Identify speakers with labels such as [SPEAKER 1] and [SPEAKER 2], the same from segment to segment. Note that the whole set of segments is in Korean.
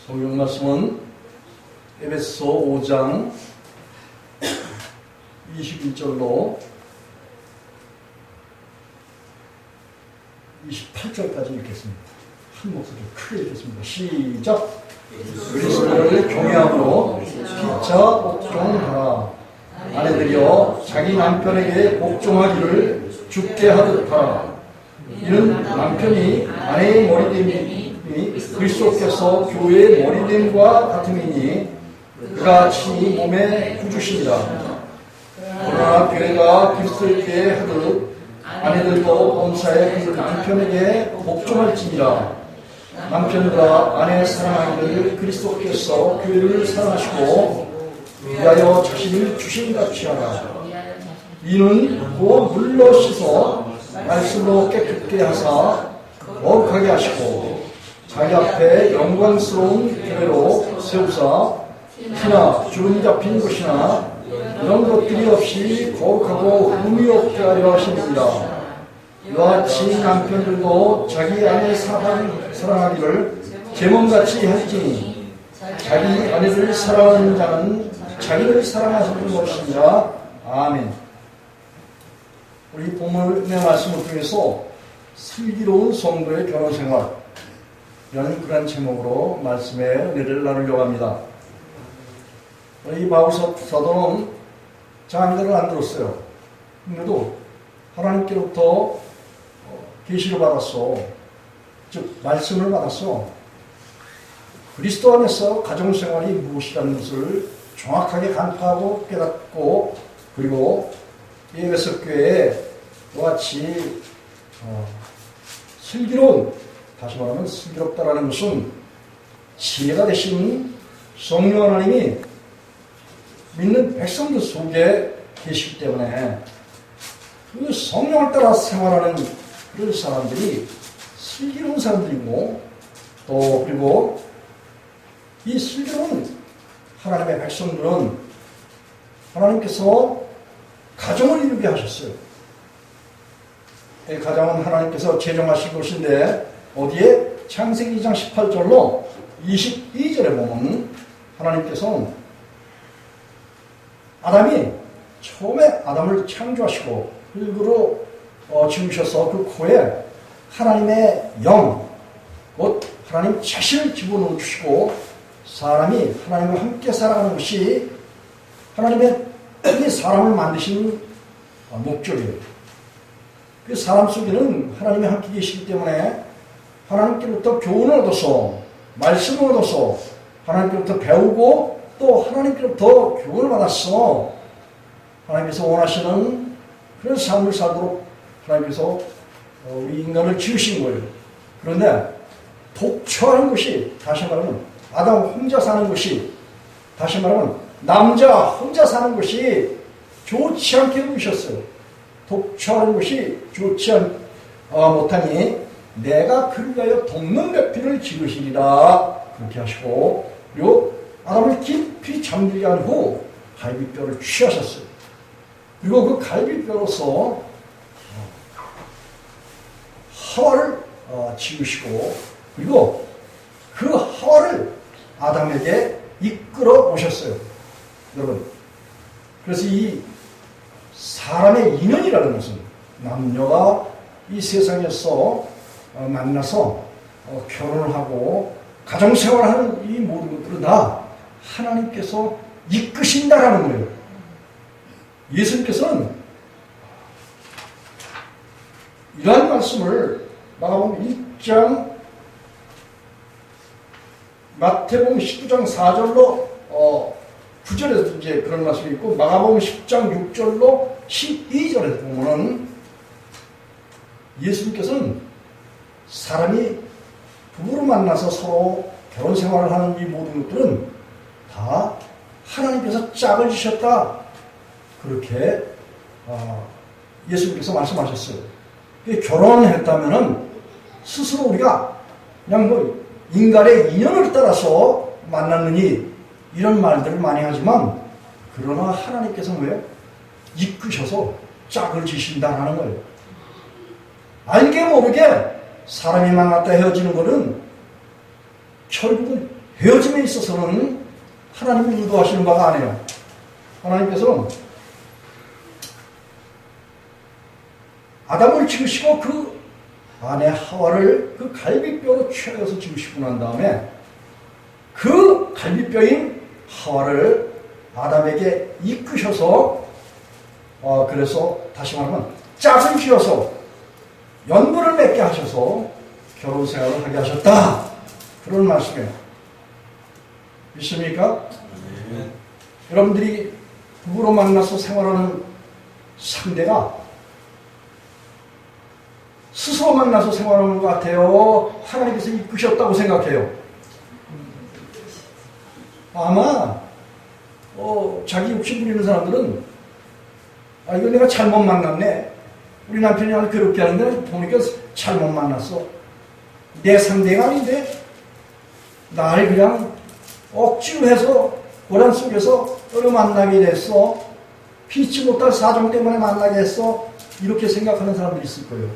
[SPEAKER 1] 성경 말씀은 에베소 5장 21절로 28절까지 읽겠습니다. 한 목소리로 크게 읽겠습니다. 시작! 그리스도를 경외함으로 피차 복종하라. 아내들이여 자기 남편에게 복종하기를 주께 하듯 하라. 이는 남편이 아내의 머리됨이 그리스도께서 교회의 머리됨과 같음이니 그같이 몸의 구주시니라. 그러나 교회가 그리스도께 하듯 아내들도 본사에 그 남편에게 복종할지니라. 남편과 아내 사랑하기를 그리스도께서 교회를 사랑하시고 위하여 자신을 주신같이 하라. 이는 곧 물로 씻어 말씀으로 깨끗게 하사 거룩하게 하시고 자기 앞에 영광스러운 교회로 세우사 티나 주름 잡힌 것이나 이런 것들이 없이 거룩하고 흠이 없게 하려 하십니다. 이와 같이 남편들도 자기 아내 사랑하기를 제몸같이 할지니 자기 아내를 사랑하는 자는 자기를 사랑하시는 것이니라. 아멘. 우리 본문의 말씀을 통해서 슬기로운 성도의 결혼생활 이라는 그런 제목으로 말씀의 은혜를 나누려고 합니다. 이 바울 사도는 장례를 안 들었어요. 그런데도 하나님께로부터 계시를 받았어. 즉 말씀을 받았어. 그리스도 안에서 가정생활이 무엇이라는 것을 정확하게 간파하고 깨닫고, 그리고 에베소 교회에 같이 슬기로운, 다시 말하면 슬기롭다라는 것은 지혜가 되신 성령 하나님이 믿는 백성들 속에 계시기 때문에 그 성령을 따라 생활하는 그런 사람들이 슬기로운 사람들이고, 또 그리고 이 슬기로운 하나님의 백성들은 하나님께서 가정을 이루게 하셨어요. 이 가정은 하나님께서 제정하신 것인데, 어디에? 창세기 2장 18절로 22절에 보면 하나님께서는 아담이 처음에 아담을 창조하시고 흙으로 지으셔서 그 코에 하나님의 영, 곧 하나님 자신을 집어넣어 주시고 사람이 하나님과 함께 살아가는 것이 하나님의 이 사람을 만드신 목적이에요. 그 사람 속에는 하나님이 함께 계시기 때문에 하나님께로부터 교훈을 얻어서, 말씀을 얻어서 하나님께로부터 배우고 또 하나님께로부터 교훈을 받았어 하나님께서 원하시는 그런 삶을 살도록 하나님께서 이 인간을 지으신 거예요. 그런데 독처하는 것이, 다시 말하면 아담 혼자 사는 것이, 다시 말하면 남자 혼자 사는 것이 좋지 않게 보이셨어요. 독처하는 것이 좋지 못하니 내가 그를 위하여 돕는 배필을 지으시리라 그렇게 하시고, 그리고 아담을 깊이 잠들게 한 후 갈비뼈를 취하셨어요. 그리고 그 갈비뼈로서 하와를 지으시고, 그리고 그 하와를 아담에게 이끌어 오셨어요. 여러분, 그래서 이 사람의 인연이라는 것은 남녀가 이 세상에서 만나서 결혼을 하고 가정생활하는 이 모든 것들은 다 하나님께서 이끄신다라는 거예요. 예수님께서는 이러한 말씀을 마가복음 1장, 마태복음 19장 4절로 9절에도 이제 그런 말씀이 있고, 마가복음 10장 6절로 12절에 보면은 예수님께서는 사람이 부부로 만나서 서로 결혼 생활을 하는 이 모든 것들은 다 하나님께서 짝을 지셨다. 그렇게 예수님께서 말씀하셨어요. 결혼을 했다면은 스스로 우리가 그냥 뭐 인간의 인연을 따라서 만났느니 이런 말들을 많이 하지만, 그러나 하나님께서 왜 이끄셔서 짝을 지신다라는 거예요. 알게 모르게 사람이 만났다 헤어지는 것은 결국은 헤어짐에 있어서는 하나님이 의도하시는 바가 아니에요. 하나님께서는 아담을 지으시고 그 아내 하와를 그 갈비뼈로 취하여서 지으시고 난 다음에 그 갈비뼈인 하와를 아담에게 이끄셔서 그래서 다시 말하면 짝을 지어서 연분을 맺게 하셔서 결혼 생활을 하게 하셨다. 그런 말씀이에요. 믿습니까? 네. 여러분들이 부부로 만나서 생활하는 상대가 스스로 만나서 생활하는 것 같아요? 하나님께서 이끄셨다고 생각해요? 아마 자기 욕심 부리는 사람들은 이거 내가 잘못 만났네. 우리 남편이 나를 괴롭게 하는데 보니까 잘못 만났어. 내 상대가 아닌데 나를 그냥 억지로 해서 고난 속에서 너를 만나게 됐어. 피치 못할 사정 때문에 만나게 했어. 이렇게 생각하는 사람들이 있을 거예요.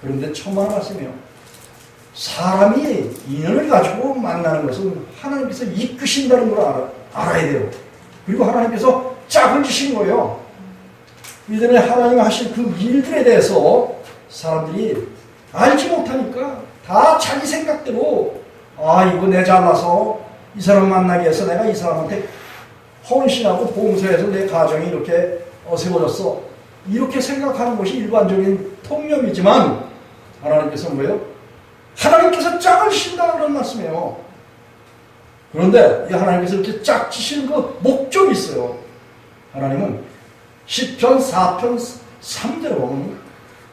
[SPEAKER 1] 그런데 천만의 말씀이에요. 사람이 인연을 가지고 만나는 것은 하나님께서 이끄신다는 걸 알아야 돼요. 그리고 하나님께서 짝을 주신 거예요. 이전에 하나님 하신 그 일들에 대해서 사람들이 알지 못하니까 다 자기 생각대로 이거 내 잘나서 이 사람 만나게 해서 내가 이 사람한테 헌신하고 봉사해서 내 가정이 이렇게 어세워졌어. 이렇게 생각하는 것이 일반적인 통념이지만 하나님께서 뭐예요? 하나님께서 짝을 주신다 그런 말씀이에요. 그런데 이 하나님께서 이렇게 짝 지시는 그 목적이 있어요. 하나님은 시편 4편 3절에 보면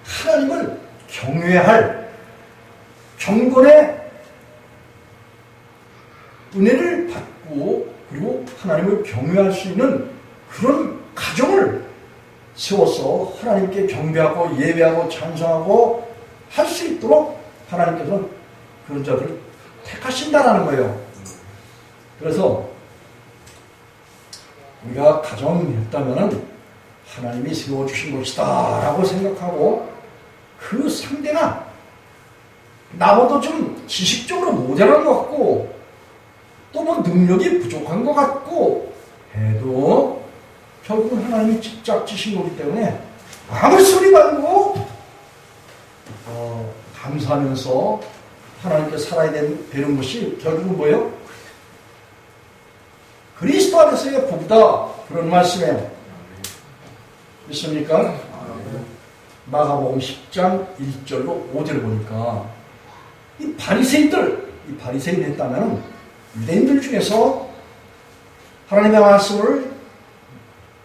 [SPEAKER 1] 하나님을 경외할 경건의 은혜를 받고 그리고 하나님을 경외할 수 있는 그런 가정을 세워서 하나님께 경배하고 예배하고 찬송하고 할 수 있도록 하나님께서는 그런 자들을 택하신다라는 거예요. 그래서 우리가 가정했다면 하나님이 세워주신 것이다 라고 생각하고 그 상대가 나보다 좀 지식적으로 모자란 것 같고 또 뭐 능력이 부족한 것 같고 해도 결국은 하나님이 짝지신 거기 때문에 아무 소리 말고 감사하면서 하나님께 살아야 되는 것이 결국은 뭐예요? 그리스도 안에서의 복이다. 그런 말씀이에요. 믿습니까? 마가복음 10장 1절로 5절 보니까 이 바리새인 했다면 유대인들 중에서 하나님의 말씀을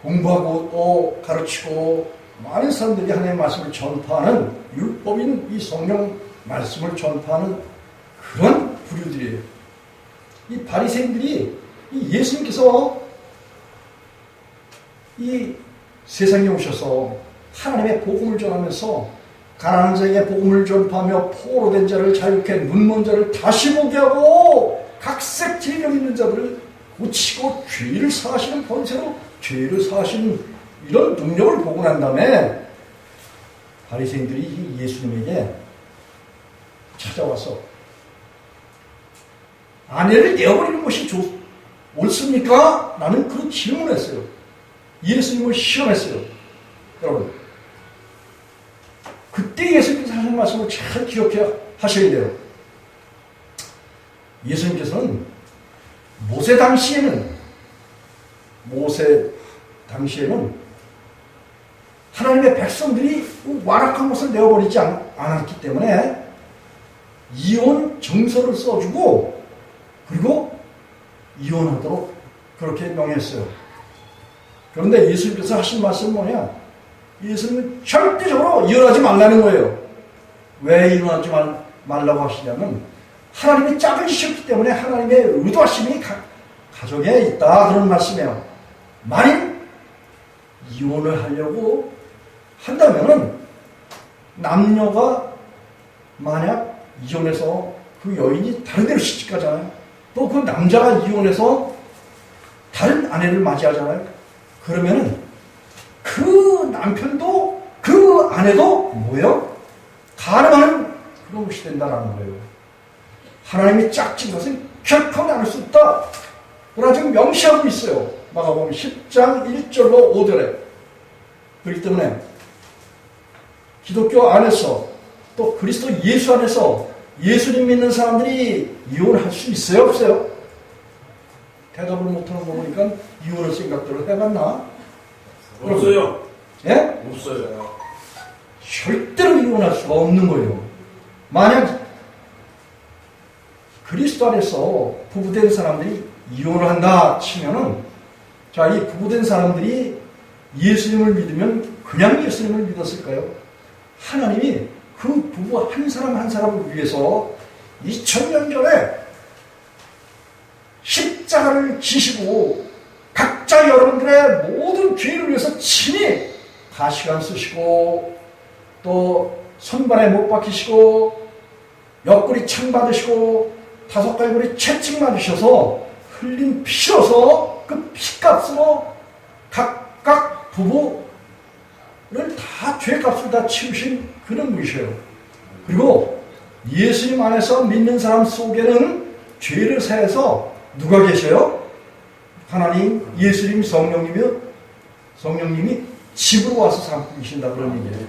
[SPEAKER 1] 공부하고 또 가르치고 많은 사람들이 하나님의 말씀을 전파하는 율법인 이 성경 말씀을 전파하는 그런 부류들이에요. 이 바리새인들이 이 예수님께서 이 세상에 오셔서 하나님의 복음을 전하면서 가난한 자에게 복음을 전파하며 포로된 자를 자유케 눈먼 자를 다시 보게 하고 각색 질병 있는 자들을 고치고 죄를 사하시는 권세로 죄를 사하시는 이런 능력을 보고 난 다음에 바리새인들이 예수님에게 찾아와서 아내를 내어버리는 것이 옳습니까? 라는 그런 질문을 했어요. 예수님을 시험했어요. 여러분 그때 예수님께서 하신 말씀을 잘 기억해 하셔야 돼요. 예수님께서는 모세 당시에는 하나님의 백성들이 완악한 것을 내어버리지 않았기 때문에 이혼 정서를 써주고 그리고 이혼하도록 그렇게 명했어요. 그런데 예수님께서 하신 말씀은 뭐냐? 예수님은 절대적으로 이혼하지 말라는 거예요. 왜 이혼하지 말라고 하시냐면 하나님이 짝을 지셨기 때문에 하나님의 의도하심이 가정에 있다 그런 말씀이에요. 만일 이혼을 하려고 한다면은 남녀가 만약 이혼해서 그 여인이 다른 데로 시집가잖아요. 또 그 남자가 이혼해서 다른 아내를 맞이하잖아요. 그러면은 그 남편도 그 아내도 뭐예요? 가늠하는 그런 것이 된다는 거예요. 하나님이 짝진 것은 결코 나눌 수 없다. 그러나 지금 명시하고 있어요. 마가복음 10장 1절로 5절에. 그렇기 때문에 기독교 안에서 또 그리스도 예수 안에서 예수님 믿는 사람들이 이혼할 수 있어요? 없어요? 대답을 못하는 거 보니까 이혼할 생각들을 해봤나?
[SPEAKER 2] 없어요.
[SPEAKER 1] 예?
[SPEAKER 2] 없어요.
[SPEAKER 1] 절대로 이혼할 수가 없는 거예요. 만약 그리스도 안에서 부부된 사람들이 이혼을 한다 치면은, 자, 이 부부된 사람들이 예수님을 믿으면 그냥 예수님을 믿었을까요? 하나님이 그 부부 한 사람 한 사람을 위해서 2000년 전에 십자가를 지시고 각자 여러분들의 모든 죄를 위해서 친히 가시관 쓰시고 또 선반에 못 박히시고 옆구리 창 받으시고 5갈고리 채찍 맞으셔서 흘린 피로서 그 피값으로 각각 부부를 다 죄값을 다 치우신 그런 분이셔요. 그리고 예수님 안에서 믿는 사람 속에는 죄를 사해서 누가 계셔요? 하나님, 예수님, 성령님이 집으로 와서 삼고 계신다 그런 얘기예요.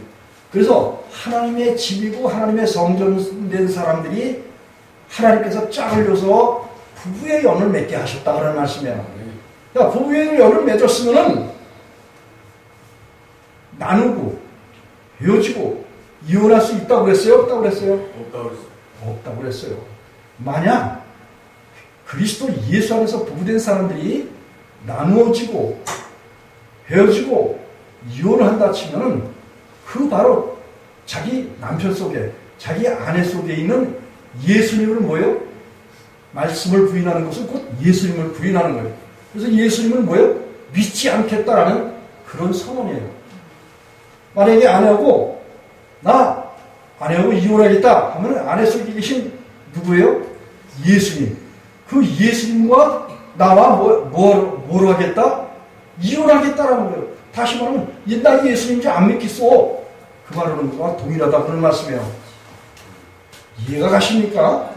[SPEAKER 1] 그래서 하나님의 집이고 하나님의 성전된 사람들이 하나님께서 짝을 줘서 부부의 연을 맺게 하셨다 그런 말씀이에요. 그러니까 부부의 연을 맺었으면은 나누고 헤어지고 이혼할 수 있다고 그랬어요? 없다고 그랬어요?
[SPEAKER 2] 없다고 그랬어요.
[SPEAKER 1] 없다고 그랬어요. 만약 그리스도 예수 안에서 부부된 사람들이 나누어지고 헤어지고 이혼을 한다 치면은 그 바로 자기 남편 속에 자기 아내 속에 있는 예수님을 뭐예요? 말씀을 부인하는 것은 곧 예수님을 부인하는 거예요. 그래서 예수님을 뭐예요? 믿지 않겠다라는 그런 선언이에요. 만약에 아내하고 나 아내하고 이혼하겠다 하면 아내 속에 계신 누구예요? 예수님. 그 예수님과 나와 뭘 하겠다? 이혼하겠다라는 거예요. 다시 말하면 나 예수님인지 안 믿겠어. 그 말은 거와 동일하다 그런 말씀이에요. 이해가 가십니까?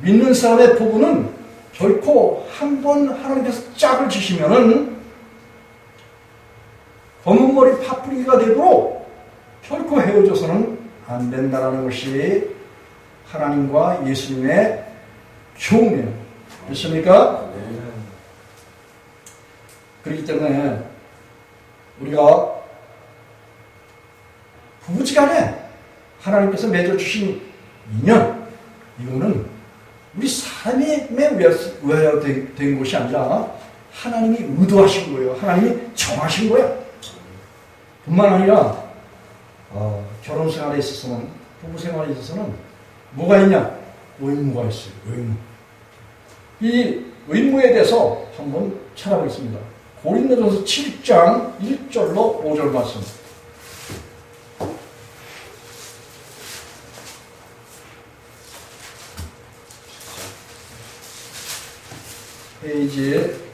[SPEAKER 1] 믿는 사람의 부부는 결코 한 번 하나님께서 짝을 지시면은 검은 머리 파뿌리가 되도록 결코 헤어져서는 안 된다는 것이 하나님과 예수님의 교훈이에요. 됐습니까? 그렇기 때문에 우리가 부부지간에 하나님께서 맺어주신 인연, 이거는 우리 사람에 의하여 된 것이 아니라 하나님이 의도하신 거예요. 하나님이 정하신 거예요. 뿐만 아니라 결혼 생활에 있어서는, 부부 생활에 있어서는 뭐가 있냐? 의무가 있어요. 의무. 이 의무에 대해서 한번 찾아보겠습니다. 고린도전서 7장 1절로 5절 말씀. 페이지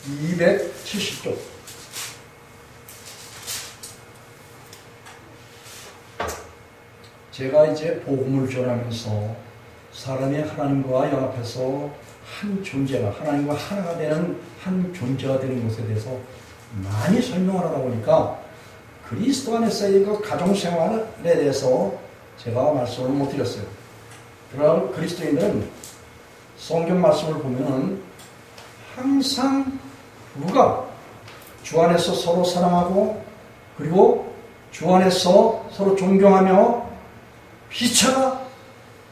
[SPEAKER 1] 270쪽. 제가 이제 복음을 전하면서 사람이 하나님과 연합해서 한 존재가, 하나님과 하나가 되는 한 존재가 되는 것에 대해서 많이 설명을 하다 보니까 그리스도 안에서의 그 가정생활에 대해서 제가 말씀을 못 드렸어요. 그러나 그리스도인들은 성경 말씀을 보면은 항상 부부가 주 안에서 서로 사랑하고 그리고 주 안에서 서로 존경하며 피차가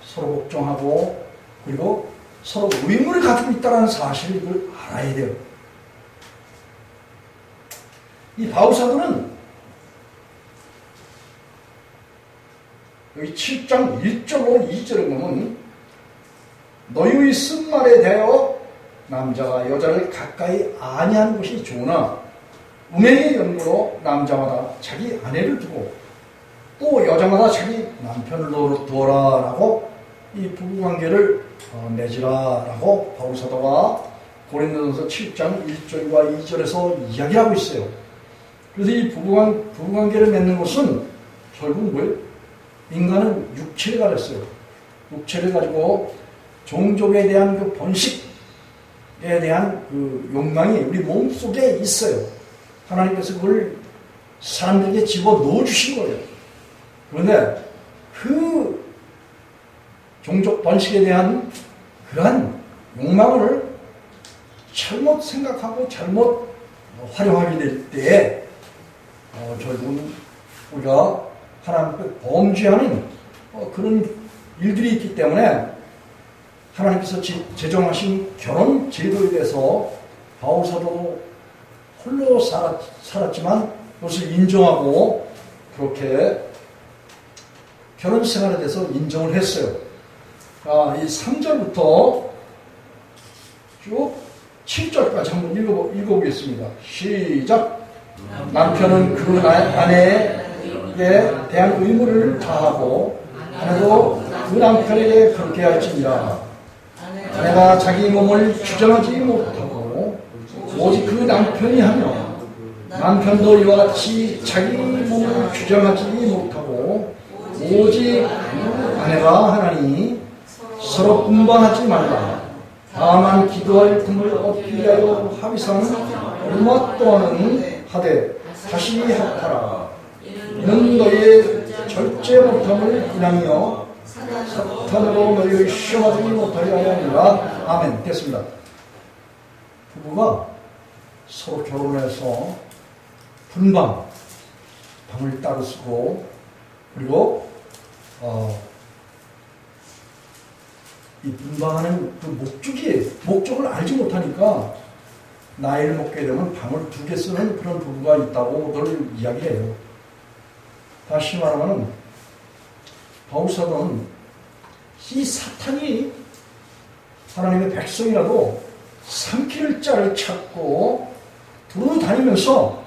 [SPEAKER 1] 서로 복종하고 그리고 서로 의무를 가지고 있다는 사실을 알아야 돼요. 이 바울사도는 여기 7장 1절로 2절에 보면 너희의 쓴 말에 대하여 남자가 여자를 가까이 아니하는 것이 좋으나 음행의 연고로 남자마다 자기 아내를 두고 또 여자마다 자기 남편을 두어라라고 이 부부관계를 맺으라라고 바울사도가 고린도전서 7장 1절과 2절에서 이야기하고 있어요. 그래서 이 부부관계를 맺는 것은 결국 뭐예요? 인간은 육체를 가졌어요. 육체를 가지고 종족에 대한 그 번식에 대한 그 욕망이 우리 몸 속에 있어요. 하나님께서 그걸 사람들에게 집어 넣어주신 거예요. 그런데 그 종족 번식에 대한 그러한 욕망을 잘못 생각하고 잘못 활용하게 될 때에 결국은 우리가 하나님 앞에 범죄하는 그런 일들이 있기 때문에 하나님께서 제정하신 결혼 제도에 대해서 바울 사도도 홀로 살았지만 그것을 인정하고 그렇게 결혼 생활에 대해서 인정을 했어요. 이 3절부터 쭉 7절까지 한번 읽어보겠습니다. 시작. 남편은 그 아내에게 대한 의무를 다하고 아내도 그 남편에게 그렇게 할지니라. 아내가 자기 몸을 주장하지 못하고 오직 그 남편이 하며 남편도 이와 같이 자기 몸을 주장하지 못하고 오직 아내가 하나니 서로 분방하지 말라. 다만 기도할 틈을 얻기 위하여 합의상 얼마 동안은 하되 다시 합하라. 이는 너희의 절제 못함을 인하여 사탄으로 너희를 시험하지 못하게 하려 하니라. 아멘. 됐습니다. 부부가 서로 결혼해서 분방, 방을 따로 쓰고 그리고 이 분방하는 그 목적을 알지 못하니까 나이를 먹게 되면 방을 2개 쓰는 그런 부부가 있다고 늘 이야기해요. 다시 말하면 바울 사도는 이 사탄이 하나님의 백성이라도 삼킬 자를 찾고 두루 다니면서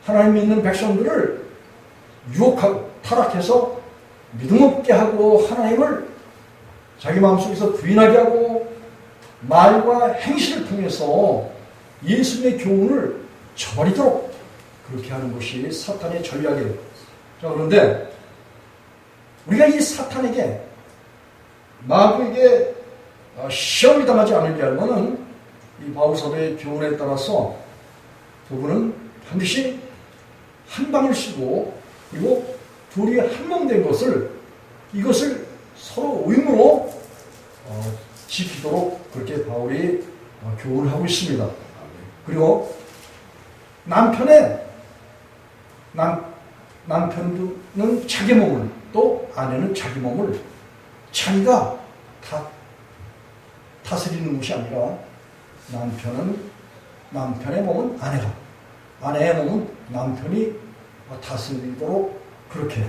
[SPEAKER 1] 하나님 믿는 백성들을 유혹하고 타락해서 믿음 없게 하고 하나님을 자기 마음속에서 부인하게 하고 말과 행실을 통해서 예수님의 교훈을 저버리도록 그렇게 하는 것이 사탄의 전략이에요. 자, 그런데 우리가 이 사탄에게 마귀에게 시험이 당하지 않으게 하려면 이 바울사도의 교훈에 따라서 부부는 반드시 한 방을 쓰고 그리고 둘이 한 명 된 이것을 서로 의무로 지키도록 그렇게 바울이 교훈을 하고 있습니다. 그리고 남편은 자기 몸을 또 아내는 자기 몸을 자기가 다스리는 것이 아니라 남편의 몸은 아내가 아내의 몸은 남편이 다스리도록 그렇게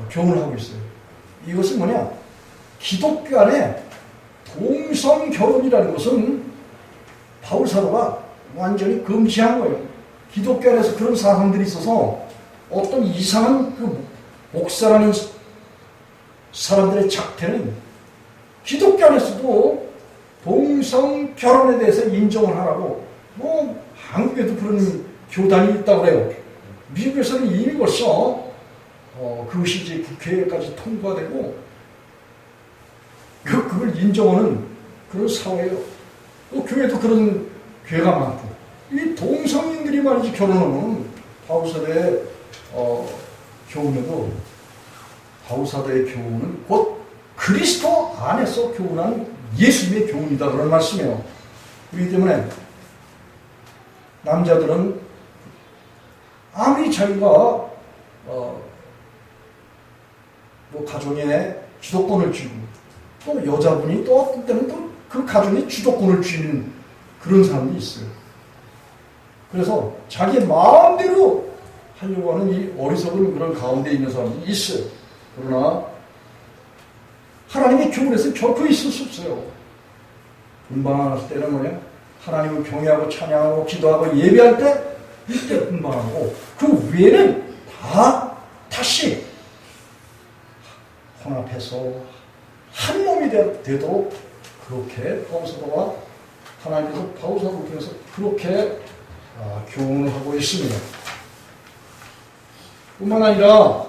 [SPEAKER 1] 교훈을 하고 있어요. 이것은 뭐냐? 기독교 안에 동성 결혼이라는 것은 바울 사도가 완전히 금지한 거예요. 기독교 안에서 그런 사람들이 있어서 어떤 이상한 그 목사라는 사람들의 작태는 기독교 안에서도 동성 결혼에 대해서 인정을 하라고 한국에도 그런 교단이 있다고 그래요. 미국에서는 이미 벌써 그것이 이제 국회까지 통과가 되고 그걸 인정하는 그런 사회예요. 또 교회도 그런 교회가 많고 이 동성인들이 말이지 결혼하면 바울사도의 교훈에도 바울사도의 교훈은 곧 그리스도 안에서 교훈한 예수님의 교훈이다 그런 말씀이에요. 그렇기 때문에 남자들은 아무리 자기가 가정에 주도권을 쥐고 또 여자분이 또 어떤 때는 또 그 가정에 주도권을 쥐는 그런 사람이 있어요. 그래서 자기 마음대로 하려고 하는 이 어리석은 그런 가운데 있는 사람들이 있어요. 그러나 하나님의 교훈에서 결코 있을 수 없어요. 분방할 때는 뭐냐? 하나님을 경외하고 찬양하고 기도하고 예배할 때 이때 분방하고 그 외에는 다시 혼합해서 한 몸이 되도록 그렇게 바울사도가 하나님께서 바울사도를 통해서 그렇게 교훈을 하고 있습니다. 뿐만 아니라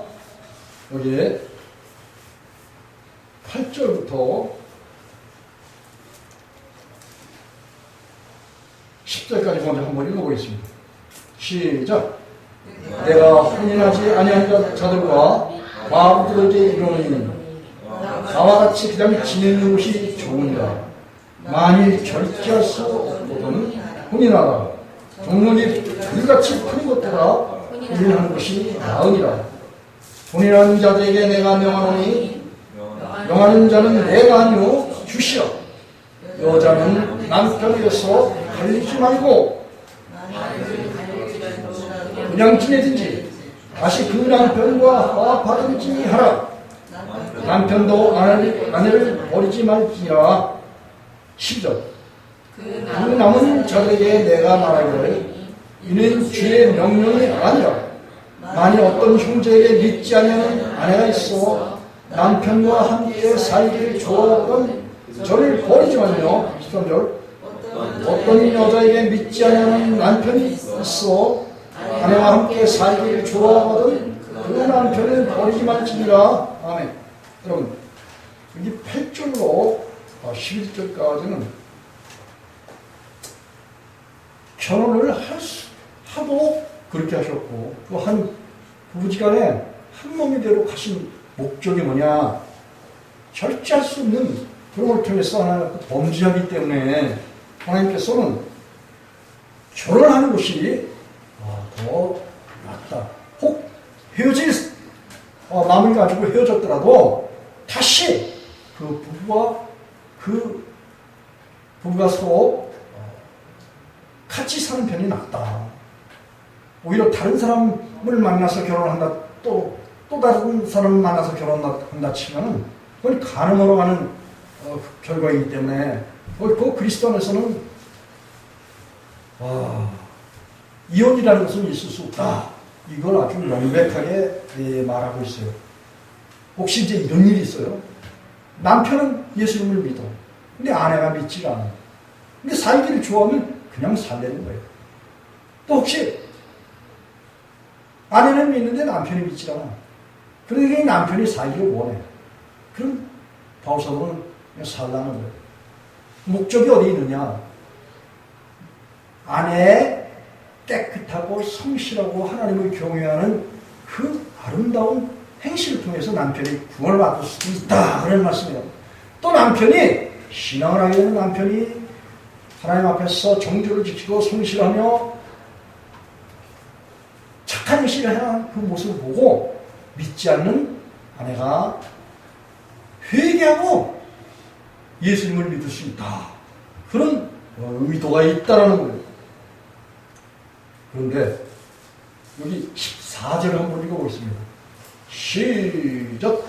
[SPEAKER 1] 여기에 8절부터 10절까지 먼저 한번 읽어보겠습니다. 시작. 내가 혼인하지 아니한 자들과 과부들에게 이르노니 나와 같이 그냥 지내는 것이 좋으니라. 만일 결제할 수 없거든 혼인하라. 종론이 불같이 푸는 것보다 혼인하는 것이 나으니라. 혼인하는 자들에게 내가 명하노니 명하는 자는 내가 아니오 주시라. 여자는 남편에게서 갈리지 말고 그냥 지내든지 다시 그 남편과 화합하든지 하라. 남편도 아내를 버리지 말지라. 10절. 그 남은 자들에게 내가 말하기를 이는 주의 명령이 아니라 만일 어떤 형제에게 믿지 않는 아내가 있어 남편과 함께 살기를 좋아하건 저를 버리지 말며. 13절. 어떤 여자에게 믿지 않는 남편이 있어 아내와 함께 살기를 좋아하거든 그 남편을 버리지 말지니라. 아멘. 여러분 여기 8절로 11절까지는 결혼을 하도록 그렇게 하셨고 또 한 부부지간에 한 몸이 되로 가신 목적이 뭐냐, 절제할 수 없는 그런 걸 통해서 하나님 범죄하기 때문에 하나님께서는 결혼하는 것이 더 낫다. 혹 헤어질 마음을 가지고 헤어졌더라도 다시 그 부부가 서로 같이 사는 편이 낫다. 오히려 다른 사람을 만나서 결혼한다, 또 다른 사람을 만나서 결혼한다 치면은 그건 간음으로 가는 결과이기 때문에 그 그리스도 안에서는 이혼이라는 것은 있을 수 없다. 이걸 아주 명백하게 말하고 있어요. 혹시 이제 이런 일이 있어요? 남편은 예수님을 믿어. 근데 아내가 믿지 않아. 근데 살기를 좋아하면 그냥 살려는 거예요. 또 혹시 아내는 믿는데 남편이 믿지 않아. 그러니까 남편이 살기를 원해. 그럼 바울사도는 그냥 살라는 거예요. 목적이 어디 있느냐? 아내의 깨끗하고 성실하고 하나님을 경외하는 그 아름다운 행실을 통해서 남편이 구원을 받을 수 있다. 그런 말씀이에요. 또 남편이 신앙을 하게 되는 남편이 하나님 앞에서 정죄를 지키고 성실하며 착한 행실을 하는 그 모습을 보고 믿지 않는 아내가 회개하고 예수님을 믿을 수 있다. 그런 의도가 있다라는 거예요. 그런데 여기 14절을 한번 읽어보겠습니다. 시작.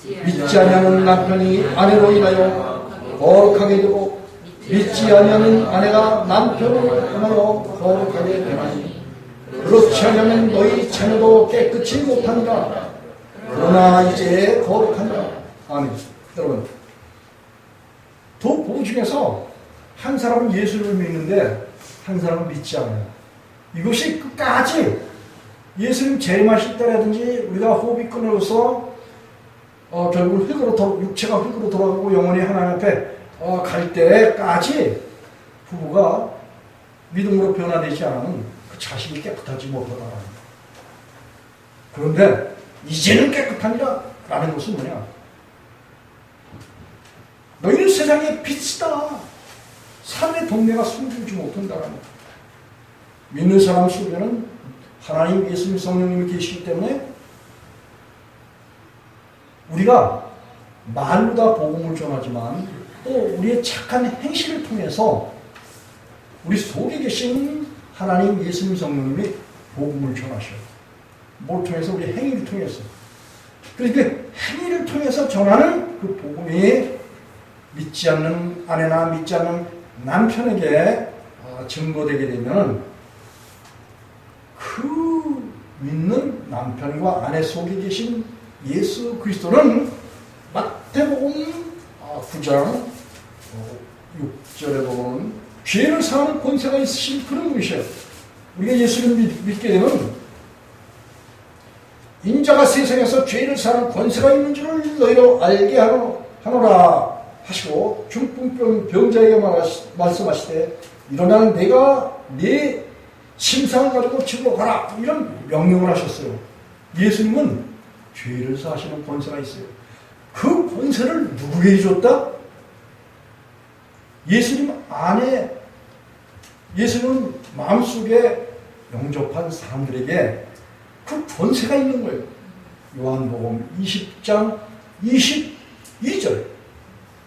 [SPEAKER 1] 믿지 아니하는 남편이 아내로 인하여 거룩하게 되고 믿지 아니하는 아내가 남편을 인하여 거룩하게 되나니 그렇지 않으면 너희 자녀도 깨끗이 못하니라. 그러나 이제 거룩하니라. 아멘. 여러분, 두 부부 중에서 한 사람은 예수를 믿는데 한 사람은 믿지 않아요. 이것이 끝까지 예수님 재림하실 때라든지 우리가 호흡이 끊어서 결국 육체가 흙으로 돌아가고 영혼이 하나님 앞에 갈 때까지 부부가 믿음으로 변화되지 않으면 그 자신이 깨끗하지 못하다라는 거예요. 그런데 이제는 깨끗하니라 라는 것은 뭐냐? 너희는 세상의 빛이다. 삶의 동네가 숨기지 못한다라는 거예요. 믿는 사람 속에는 하나님, 예수님, 성령님이 계시기 때문에 우리가 말로 다 복음을 전하지만 또 우리의 착한 행실을 통해서 우리 속에 계신 하나님, 예수님, 성령님이 복음을 전하셔요. 뭘 통해서? 우리 행위를 통해서. 그래서 그 행위를 통해서 전하는 그 복음이 믿지 않는 아내나 믿지 않는 남편에게 증거되게 되면 그 믿는 남편과 아내 속에 계신 예수 그리스도는 마태복음 9장 6절에 보면 죄를 사는 권세가 있으신 그런 분이셔요. 우리가 예수를 믿게 되면 인자가 세상에서 죄를 사는 권세가 있는 줄을 너희로 알게 하노라 하시고 중풍병 병자에게 말씀하시되 일어나는 내가 네 침상을 가지고 집으로 가라 이런 명령을 하셨어요. 예수님은 죄를 사시는 권세가 있어요. 그 권세를 누구에게 줬다? 예수님 안에 예수님은 마음속에 영접한 사람들에게 그 권세가 있는 거예요. 요한복음 20장 22절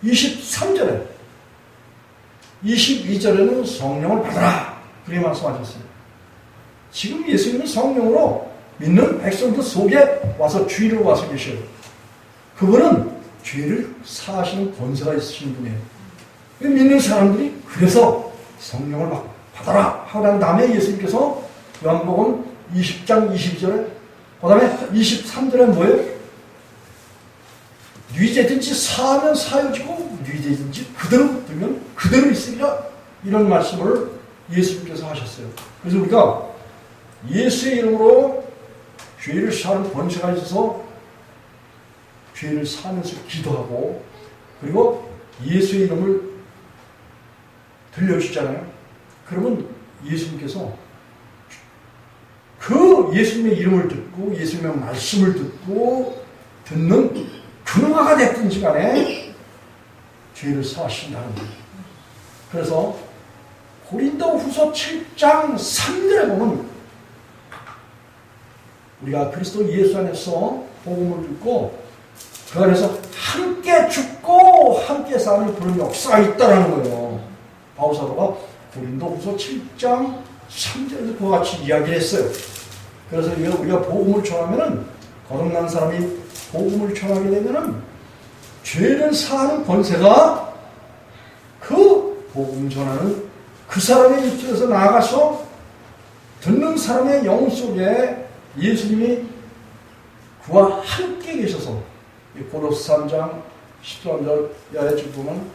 [SPEAKER 1] 23절에 22절에는 성령을 받아라 그렇게 말씀하셨어요. 지금 예수님은 성령으로 믿는 백성들 속에 와서 주의를 와서 계셔요. 그분은 죄를 사하시는 권세가 있으신 분이에요. 믿는 사람들이 그래서 성령을 받아라 하고 난 다음에 예수님께서 요한복음 20장 22절에 그 다음에 23절에 뭐예요? 뉘제든지 사하면 사여지고 뉘제든지 그대로 두면 그대로 있으리라 이런 말씀을 예수님께서 하셨어요. 그래서 우리가 예수의 이름으로 죄를 사는 권세가 있어서 죄를 사면서 기도하고 그리고 예수의 이름을 들려주잖아요. 그러면 예수님께서 그 예수님의 이름을 듣고 예수님의 말씀을 듣고 듣는 그누가 됐든지 간에 죄를 사하신다는 거예요. 그래서 고린도후서 7장 3절에 보면 우리가 그리스도 예수 안에서 복음을 듣고 그 안에서 함께 죽고 함께 사는 그런 역사가 있다는 거예요. 바울사도가 고린도후서 7장 3절에서 그와 같이 이야기를 했어요. 그래서 우리가 복음을 전하면은 거듭난 사람이 복음을 전하게 되면은 죄를 사하는 권세가 그 복음 전하는 그 사람의 입장에서 나아가서 듣는 사람의 영혼 속에 예수님이 그와 함께 계셔서 고로스 3장 13절 야에 보면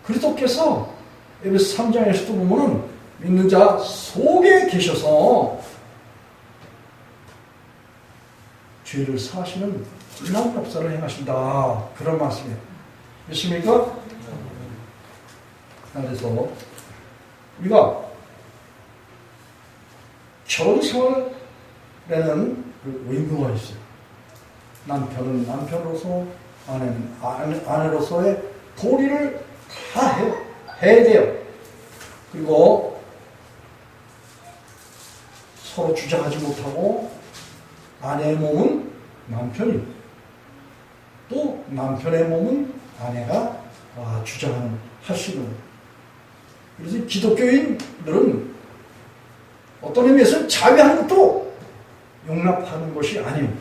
[SPEAKER 1] 그리스도께서 에베소 3장에서도 보면은 믿는 자 속에 계셔서 죄를 사하시는 놀라운 역사를 행하신다. 그런 말씀이에요. 믿습니까? 그래서 우리가 결혼 생활에는 그 의무가 있어요. 남편은 남편으로서 아내는 아내로서의 도리를 다 해야 돼요. 그리고 서로 주장하지 못하고 아내의 몸은 남편이 또 남편의 몸은 아내가 할 수 있는 거예요. 그래서 기독교인들은 어떤 의미에서는 자위하는 것도 용납하는 것이 아니에요.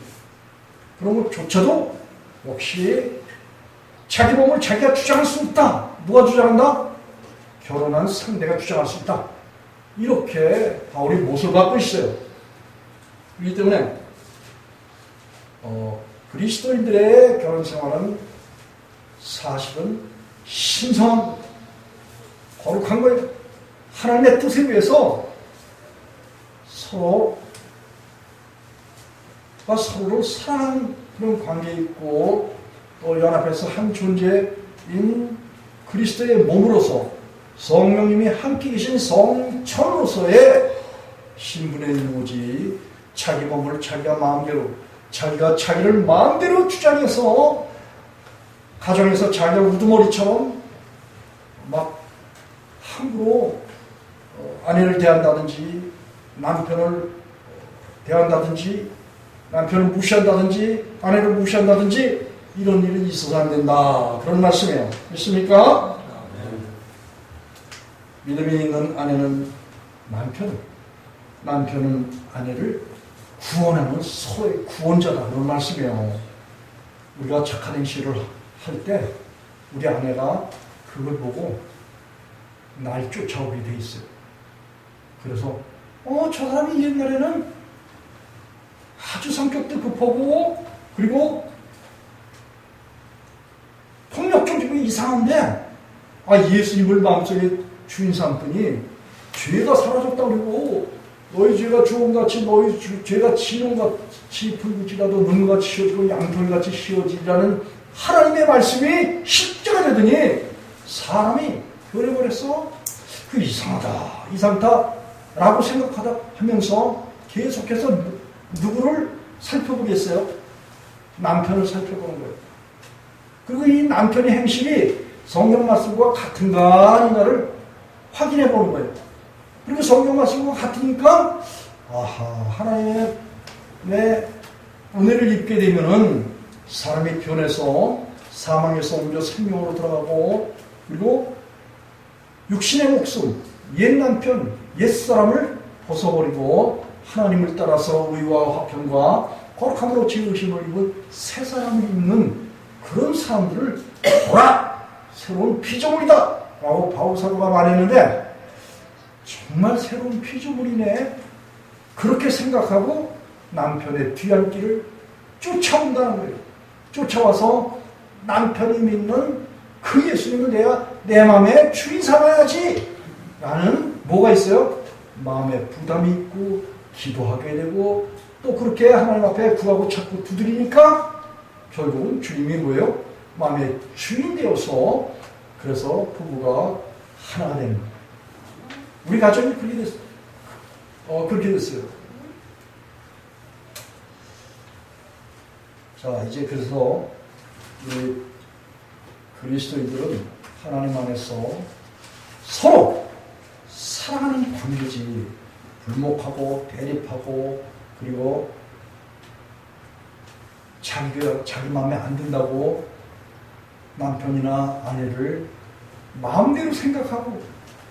[SPEAKER 1] 그런 것조차도 역시 자기 몸을 자기가 주장할 수 있다. 누가 주장한다? 결혼한 상대가 주장할 수 있다. 이렇게 바울이 못을 받고 있어요. 그렇기 때문에 그리스도인들의 결혼 생활은 사실은 신성한 거룩한 거예요. 하나님의 뜻에 의해서 서로가 서로를 사랑하는 그런 관계에 있고 또 연합해서 한 존재인 그리스도의 몸으로서 성령님이 함께 계신 성천으로서의 신분의 유무지 자기 몸을 자기가 마음대로 자기가 자기를 마음대로 주장해서 가정에서 자기가 우두머리처럼 막 함부로 아내를 대한다든지 남편을 대한다든지 남편을 무시한다든지 아내를 무시한다든지 이런 일이 있어서 안 된다. 그런 말씀이에요. 믿습니까? 믿음이 있는 아내는 남편은 아내를 구원하는 서로의 구원자다. 그런 말씀이에요. 우리가 착한 행실을 할 때 우리 아내가 그걸 보고 날 쫓아오게 돼 있어요. 그래서 저 사람이 옛날에는 아주 성격도 급하고 그리고 폭력적이고 이상한데 예수님을 마음속에 주인사람분이 죄가 사라졌다고 그러고 너희 죄가 주홍같이 너희 죄가 진홍같이 붉을지라도 눈같이 씌어지고 양털같이 씌어지라는 하나님의 말씀이 실제가 되더니 사람이 변해버렸어. 그 이상하다 라고 생각하다 하면서 계속해서 누구를 살펴보겠어요? 남편을 살펴보는 거예요. 그리고 이 남편의 행실이 성경 말씀과 같은가 아닌가를 확인해 보는 거예요. 그리고 성경 말씀과 같으니까 하나님의 은혜를 입게 되면은 사람이 변해서 사망에서 옮겨 생명으로 들어가고 그리고 육신의 목숨, 옛 남편, 옛 사람을 벗어버리고 하나님을 따라서 의와 화평과 거룩함으로 지으심을 입은 새 사람을 입는 그런 사람들을 보라! 새로운 피조물이다! 라고 바울사도가 말했는데 정말 새로운 피조물이네. 그렇게 생각하고 남편의 뒤안길을 쫓아온다는 거예요. 쫓아와서 남편이 믿는 그 예수님을 내가 내 마음에 주인 삼아야지 라는 뭐가 있어요? 마음에 부담이 있고 기도하게 되고 또 그렇게 하나님 앞에 구하고 찾고 두드리니까 결국은 주님이 뭐예요? 마음의 주인 되어서 그래서 부부가 하나가 되는 거예요. 우리 가정이 그렇게 됐어요. 자, 이제 그래서 우리 그리스도인들은 하나님 안에서 서로 사랑하는 관계지. 불목하고 대립하고 그리고 자기 마음에 안 든다고 남편이나 아내를 마음대로 생각하고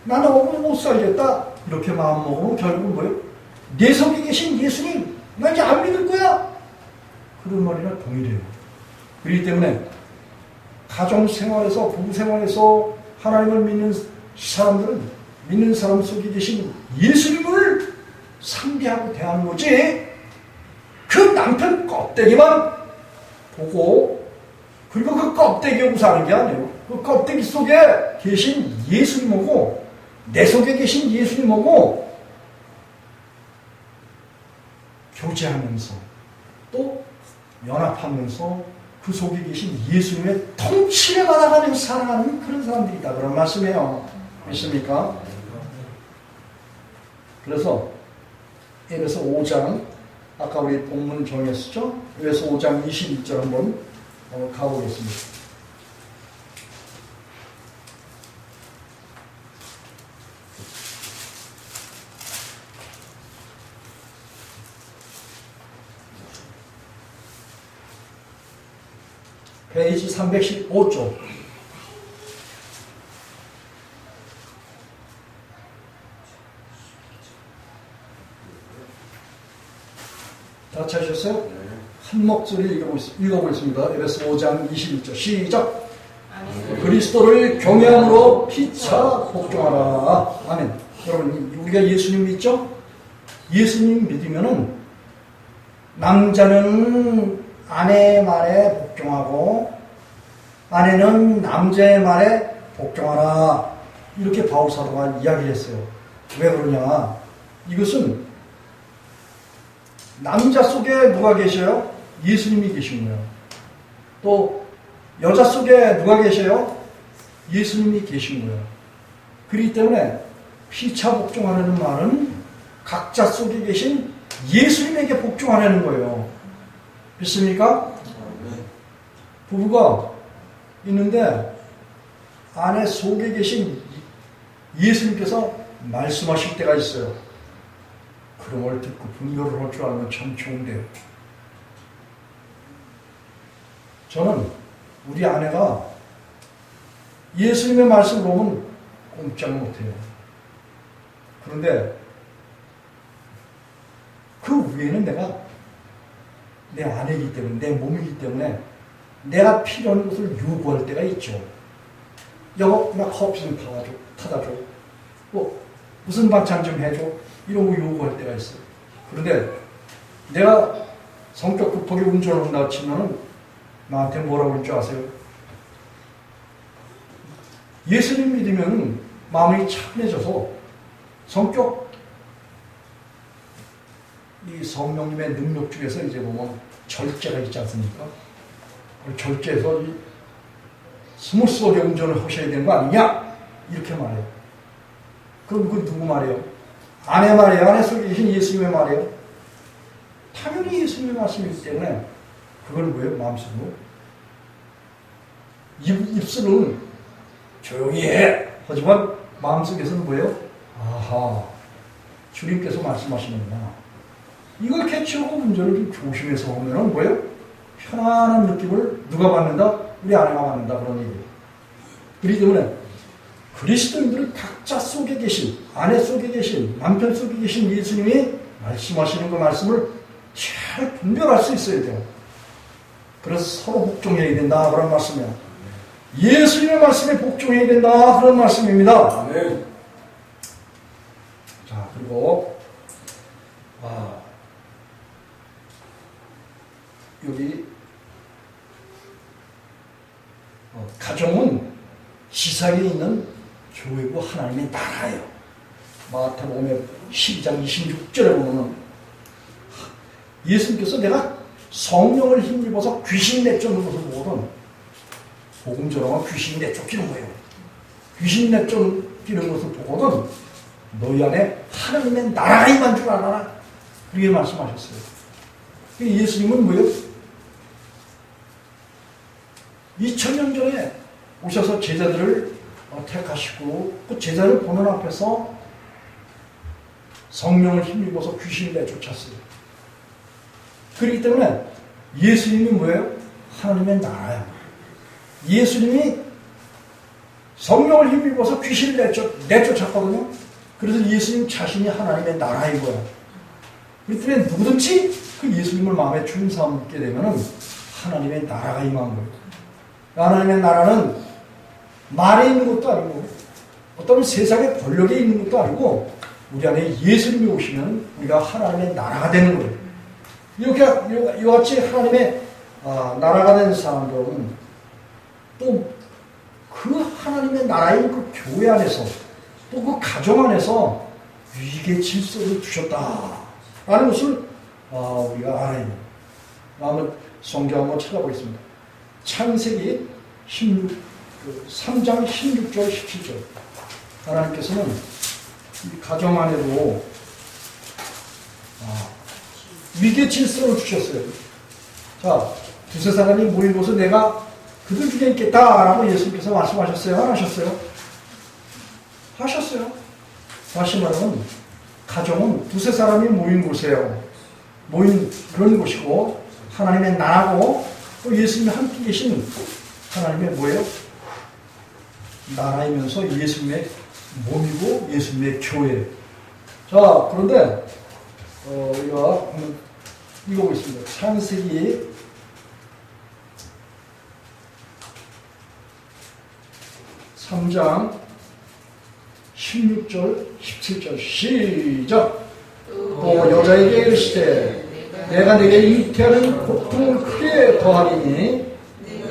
[SPEAKER 1] 나는 오늘 못 살겠다 이렇게 마음먹으면 결국은 뭐예요? 내 속에 계신 예수님 나 이제 안 믿을 거야 그런 말이나 동일해요. 그렇기 때문에 가정생활에서 부부생활에서 하나님을 믿는 사람들은 믿는 사람 속에 계신 예수님을 상대하고 대하는 거지 그 남편 껍데기만 보고 그리고 그 껍데기 보고 사는 게 아니에요. 그 껍데기 속에 계신 예수님하고 내 속에 계신 예수님하고 교제하면서 또 연합하면서 그 속에 계신 예수님의 통치를 받아가면서 살아가는 그런 사람들이다 그런 말씀이에요. 믿습니까? 그래서 에베소 5장 아까 우리 본문 정했었죠? 에베소 5장 22절 한번 가보겠습니다. 페이지 315쪽. 다 찾으셨어요? 한 목소리 읽어보겠습니다. 에베소 5장 21절 시작. 그리스도를 경외함으로 피차 복종하라. 아멘. 여러분 우리가 예수님 믿죠? 예수님 믿으면은 남자는 아내의 말에 복종하고 아내는 남자의 말에 복종하라. 이렇게 바울사도가 이야기를 했어요. 왜 그러냐? 이것은 남자 속에 누가 계셔요? 예수님이 계신 거예요. 또 여자 속에 누가 계셔요? 예수님이 계신 거예요. 그렇기 때문에 피차 복종하라는 말은 각자 속에 계신 예수님에게 복종하라는 거예요. 믿습니까? 부부가 있는데 아내 속에 계신 예수님께서 말씀하실 때가 있어요. 그런 걸 듣고 분별을 할 줄 알면 참 좋은데요. 저는 우리 아내가 예수님의 말씀을 보면 꼼짝 못해요. 그런데 그 위에는 내가 내 아내이기 때문에 내 몸이기 때문에 내가 필요한 것을 요구할 때가 있죠. 여보 나 커피 좀 타다 줘. 뭐 무슨 반찬 좀 해줘. 이런 거 요구할 때가 있어요. 그런데 내가 성격 급하게 운전을 한다 치면은 나한테 뭐라고 할 줄 아세요? 예수님 믿으면 마음이 차분해져서 성격, 이 성령님의 능력 중에서 이제 보면 절제가 있지 않습니까? 절제해서 이 스무스하게 운전을 하셔야 되는 거 아니냐? 이렇게 말해요. 그럼 그 누구 말이에요? 아내 말이에요? 안에 속에 계신 예수님의 말이에요? 당연히 예수님의 말씀이기 때문에 그건 뭐예요? 마음속으로 입술은 조용히 해. 하지만 마음속에서는 뭐예요? 아하, 주님께서 말씀하시는구나. 이걸 캐치하고 운전을 좀 조심해서 하면은 뭐예요? 편안한 느낌을 누가 받는다? 우리 아내가 받는다. 그런 얘기예요. 그렇기 때문에 그리스도인들은 각자 속에 계신, 아내 속에 계신, 남편 속에 계신 예수님이 말씀하시는 그 말씀을 잘 분별할 수 있어야 돼요. 그래서 서로 복종해야 된다. 그런 말씀이에요. 예수님의 말씀에 복종해야 된다. 그런 말씀입니다.
[SPEAKER 2] 아멘.
[SPEAKER 1] 자, 그리고 여기 가정은 지상에 있는 교회고 하나님의 나라예요. 마태복음 12장 26절에 보면 예수님께서 내가 성령을 힘입어서 귀신 내쫓는 것을 보거든 복음 전하면 귀신이 내쫓기는 거예요. 귀신 내쫓기는 것을 보거든 너희 안에 하나님의 나라가 임한 줄 알아라. 그렇게 말씀하셨어요. 예수님은 뭐예요? 2000년 전에 오셔서 제자들을 택하시고 그 제자를 보는 앞에서 성령을 힘입어서 귀신을 내쫓았어요. 그렇기 때문에 예수님이 뭐예요? 하나님의 나라예요. 예수님이 성령을 힘입어서 귀신을 내쫓았거든요. 그래서 예수님 자신이 하나님의 나라인 거예요. 그렇기 때문에 누구든지 그 예수님을 마음에 주인 삼게 되면 하나님의 나라가 임한 거예요. 하나님의 나라는 말에 있는 것도 아니고 어떤 세상의 권력에 있는 것도 아니고 우리 안에 예수님이 오시면 우리가 하나님의 나라가 되는 거예요. 이렇게 이같이 하나님의 나라가 된 사람들은 또 그 하나님의 나라인 그 교회 안에서 또 그 가정 안에서 위계 질서를 두셨다라는 것을 우리가 알아야 돼요. 한번 성경 한번 찾아보겠습니다. 창세기 3장 16절 17절 하나님께서는 이 가정 안에도 위계 질서를 주셨어요. 자, 두세 사람이 모인 곳에 내가 그들 중에 있겠다라고 예수님께서 말씀하셨어요? 안 하셨어요? 하셨어요. 다시 말하면 가정은 두세 사람이 모인 곳이에요. 모인 그런 곳이고 하나님의 나라고 또 예수님이 함께 계신 하나님의 뭐예요? 나라이면서 예수님의 몸이고 예수님의 교회. 자, 그런데 우리가 한번 읽어보겠습니다. 창세기 3장 16절 17절 시작. 또 여자에게 이르시되 내가 네게 잉태하는 고통을 크게 더하리니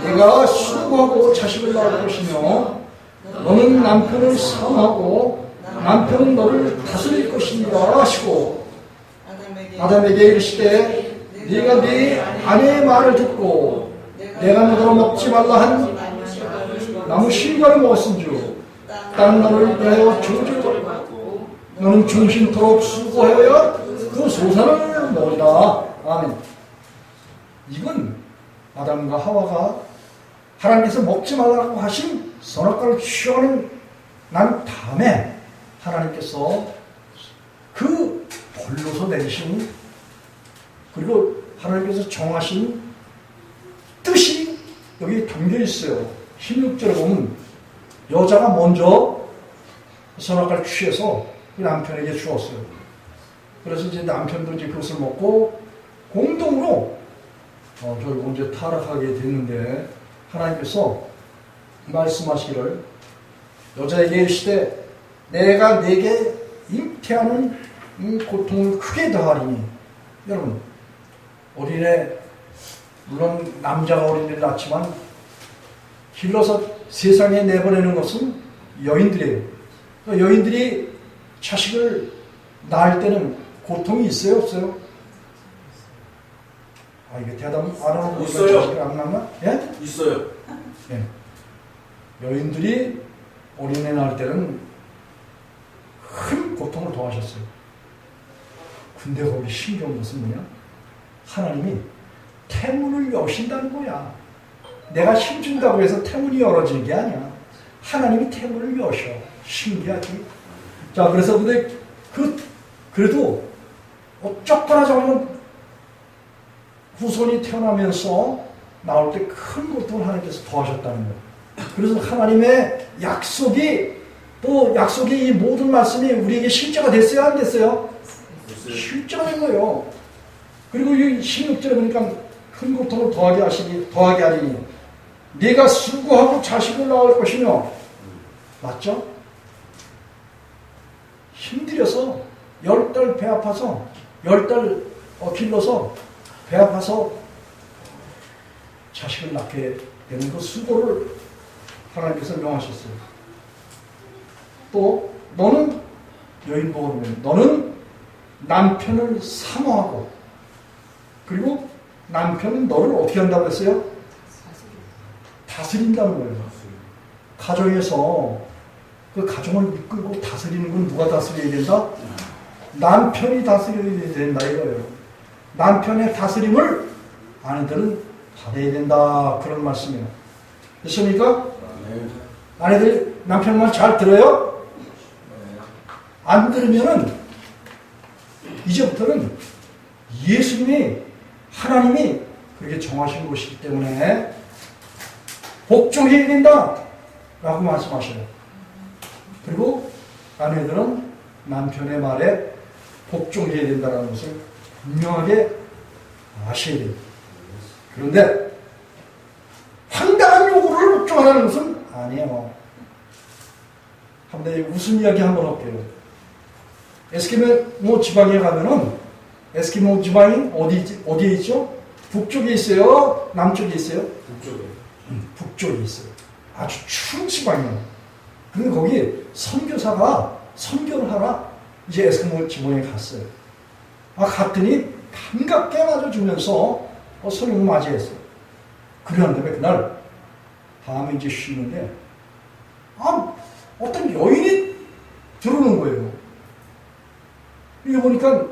[SPEAKER 1] 네가 수고하고 자식을 낳을 것이며 너는 남편을 사랑하고 남편은 너를 다스릴 것이니라 하시고 아담에게 이르시되 네가 네 아내의 말을 듣고 내가 너더러 먹지 말라 한 나무 실과를 먹었은즉 땅 너를 위하여 저주하고 너는 중심토록 수고하여 그 소산을 먹으리라. 아멘. 이건 아담과 하와가 하나님께서 먹지 말라고 하신 선악과를 취하는 난 다음에 하나님께서 그 벌로서 내리신 그리고 하나님께서 정하신 뜻이 여기 담겨 있어요. 16절에 보면 여자가 먼저 선악과를 취해서 그 남편에게 주었어요. 그래서 이제 남편도 이제 그것을 먹고 공동으로 결국 이제 타락하게 됐는데 하나님께서 말씀하시기를 여자에게 이르시되 내가 네게 잉태하는 고통을 크게 더하리니. 여러분 어린애 물론 남자가 어린애를 낳지만 길러서 세상에 내보내는 것은 여인들이에요. 여인들이 자식을 낳을 때는 고통이 있어요, 없어요? 아, 이게 대답 안 하는 거니까
[SPEAKER 2] 있어요.
[SPEAKER 1] 자식을 안 낳나? 예?
[SPEAKER 2] 있어요.
[SPEAKER 1] 예. 여인들이 어린애 낳을 때는 큰 고통을 더하셨어요. 근데 거기 신기한 것은 뭐냐? 하나님이 태문을 여신다는 거야. 내가 힘준다고 해서 태문이 열어지는 게 아니야. 하나님이 태문을 여셔. 신기하지? 자, 그래서 근데 그래도 어쩌거나 저는 후손이 태어나면서 나올 때 큰 고통을 하나님께서 더하셨다는 거예요. 그래서 하나님의 약속이 또 약속의 이 모든 말씀이 우리에게 실제가 됐어요, 안 됐어요? 실제가 된 거예요. 그리고 이 16절에 보니까 큰 고통을 더하게 하리니 네가 수고하고 자식을 낳을 것이며, 맞죠? 힘들여서 10달 배 아파서 10달 길러서 배 아파서 자식을 낳게 되는 그 수고를 하나님께서 명하셨어요. 또 너는 여인 보호를 너는 남편을 사모하고, 그리고 남편은 너를 어떻게 한다고 했어요? 다스린다는 거예요. 가정에서 그 가정을 이끌고 다스리는 건 누가 다스려야 된다? 남편이 다스려야 된다 이거예요. 남편의 다스림을 아내들은 받아야 된다, 그런 말씀이에요. 됐습니까? 아내들 남편 말 잘 들어요? 안 들으면은 이제부터는 예수님이, 하나님이 그렇게 정하신 것이기 때문에 복종해야 된다 라고 말씀하셔요. 그리고 아내들은 남편의 말에 복종해야 된다는 것을 분명하게 아셔야 돼요. 그런데 황당한 요구를 복종하라는 것은 아니에요. 한번 무슨 이야기 한번 할게요. 에스키모 지방에 가면은, 에스키모 지방이 어디에 있죠? 북쪽에 있어요? 남쪽에 있어요?
[SPEAKER 2] 북쪽에.
[SPEAKER 1] 북쪽에 있어요. 아주 추운 지방이에요. 근데 거기 선교사가 선교를 하러 이제 에스키모 지방에 갔어요. 갔더니 반갑게 맞아주면서 손님을 맞이했어요. 그러는데 그날 밤에 이제 쉬는데 어떤 여인이 들어오는 거예요. 이거 보니까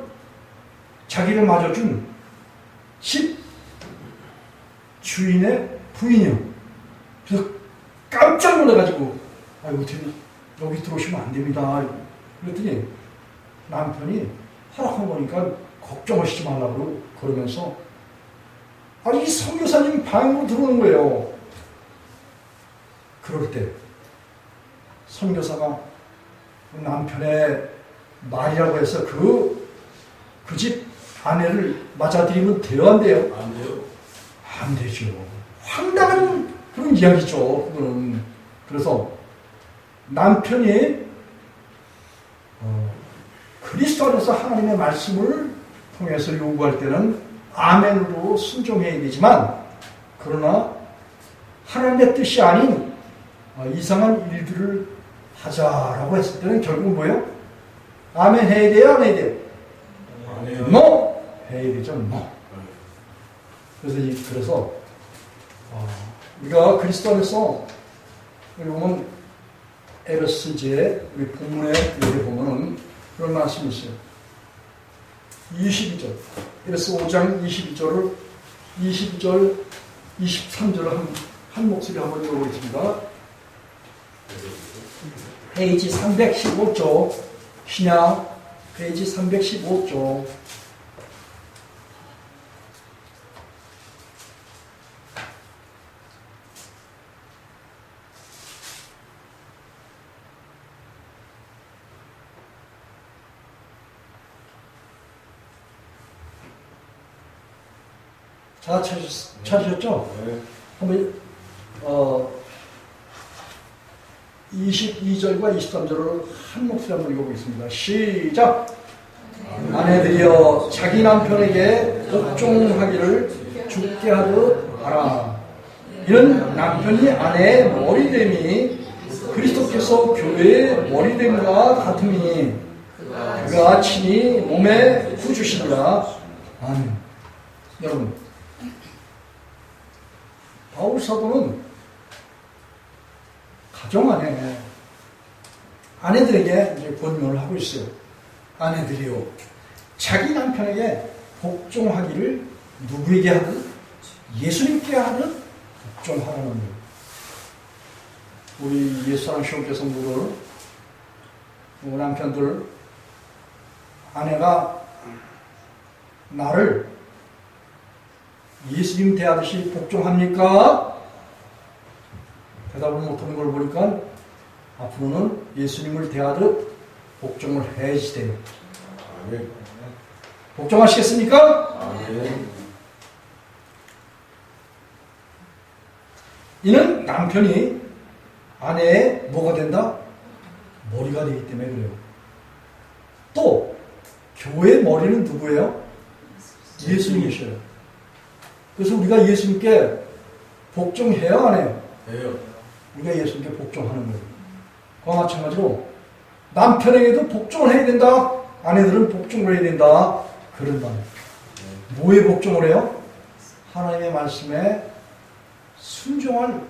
[SPEAKER 1] 자기를 맞아준 집 주인의 부인이요. 그래서 깜짝 놀라가지고 어떻게 여기 들어오시면 안 됩니다. 그랬더니 남편이 허락한 거니까 걱정하시지 말라고 그러면서 이 선교사님 방으로 들어오는 거예요. 그럴 때 선교사가 남편의 말이라고 해서 그 집 아내를 맞아들이면 돼요, 안 돼요?
[SPEAKER 2] 안 돼요.
[SPEAKER 1] 안 되죠. 황당한 그런 이야기죠, 그거는. 그래서 남편이 그리스도 안에서 하나님의 말씀을 통해서 요구할 때는 아멘으로 순종해야 되지만, 그러나 하나님의 뜻이 아닌 이상한 일들을 하자라고 했을 때는 결국은 뭐예요? 아멘 해야 돼요, 안 해야 돼요?
[SPEAKER 2] 안 해요.
[SPEAKER 1] No! 해야 되죠, no. 그래서 우리가 그리스도 안에서, 여기 보면 에베소서에 우리 본문에 여기 보면은 그런 말씀이 있어요. 22절, 에베소 5장 22절, 23절을 한 목소리 한번 읽어보겠습니다. 페이지 315쪽, 신약 페이지 315쪽. 자, 찾으셨죠?
[SPEAKER 2] 네.
[SPEAKER 1] 한번 22절과 23절을 한 목소리 한번 읽어보겠습니다. 시작! 아내들이여 자기 남편에게 복종하기를 죽게 하듯 하라. 이런 남편이 아내의 머리됨이 그리스도께서 교회의 머리됨과 같으니 그가 친히 몸에 부주시니라. 아멘. 여러분, 바울 사도는 가정 안에 아내들에게 이제 권면을 하고 있어요. 아내들이요, 자기 남편에게 복종하기를 누구에게 하든 예수님께 하든 복종하라는 거예요. 우리 예수사랑 시험교 성도들, 남편들, 아내가 나를 예수님 대하듯이 복종합니까? 대답을 못하는 걸 보니까 앞으로는 예수님을 대하듯 복종을 해야지 돼요.
[SPEAKER 2] 아멘.
[SPEAKER 1] 복종하시겠습니까?
[SPEAKER 2] 아멘.
[SPEAKER 1] 이는 남편이 아내의 뭐가 된다? 머리가 되기 때문에 그래요. 또 교회의 머리는 누구예요? 예수님이셔요. 그래서 우리가 예수님께 복종해요, 안 해요?
[SPEAKER 2] 해요.
[SPEAKER 1] 우리가 예수님께 복종하는 거예요. 그와 마찬가지로 남편에게도 복종을 해야 된다. 아내들은 복종을 해야 된다. 그런 말이에요. 뭐에 복종을 해요? 하나님의 말씀에 순종할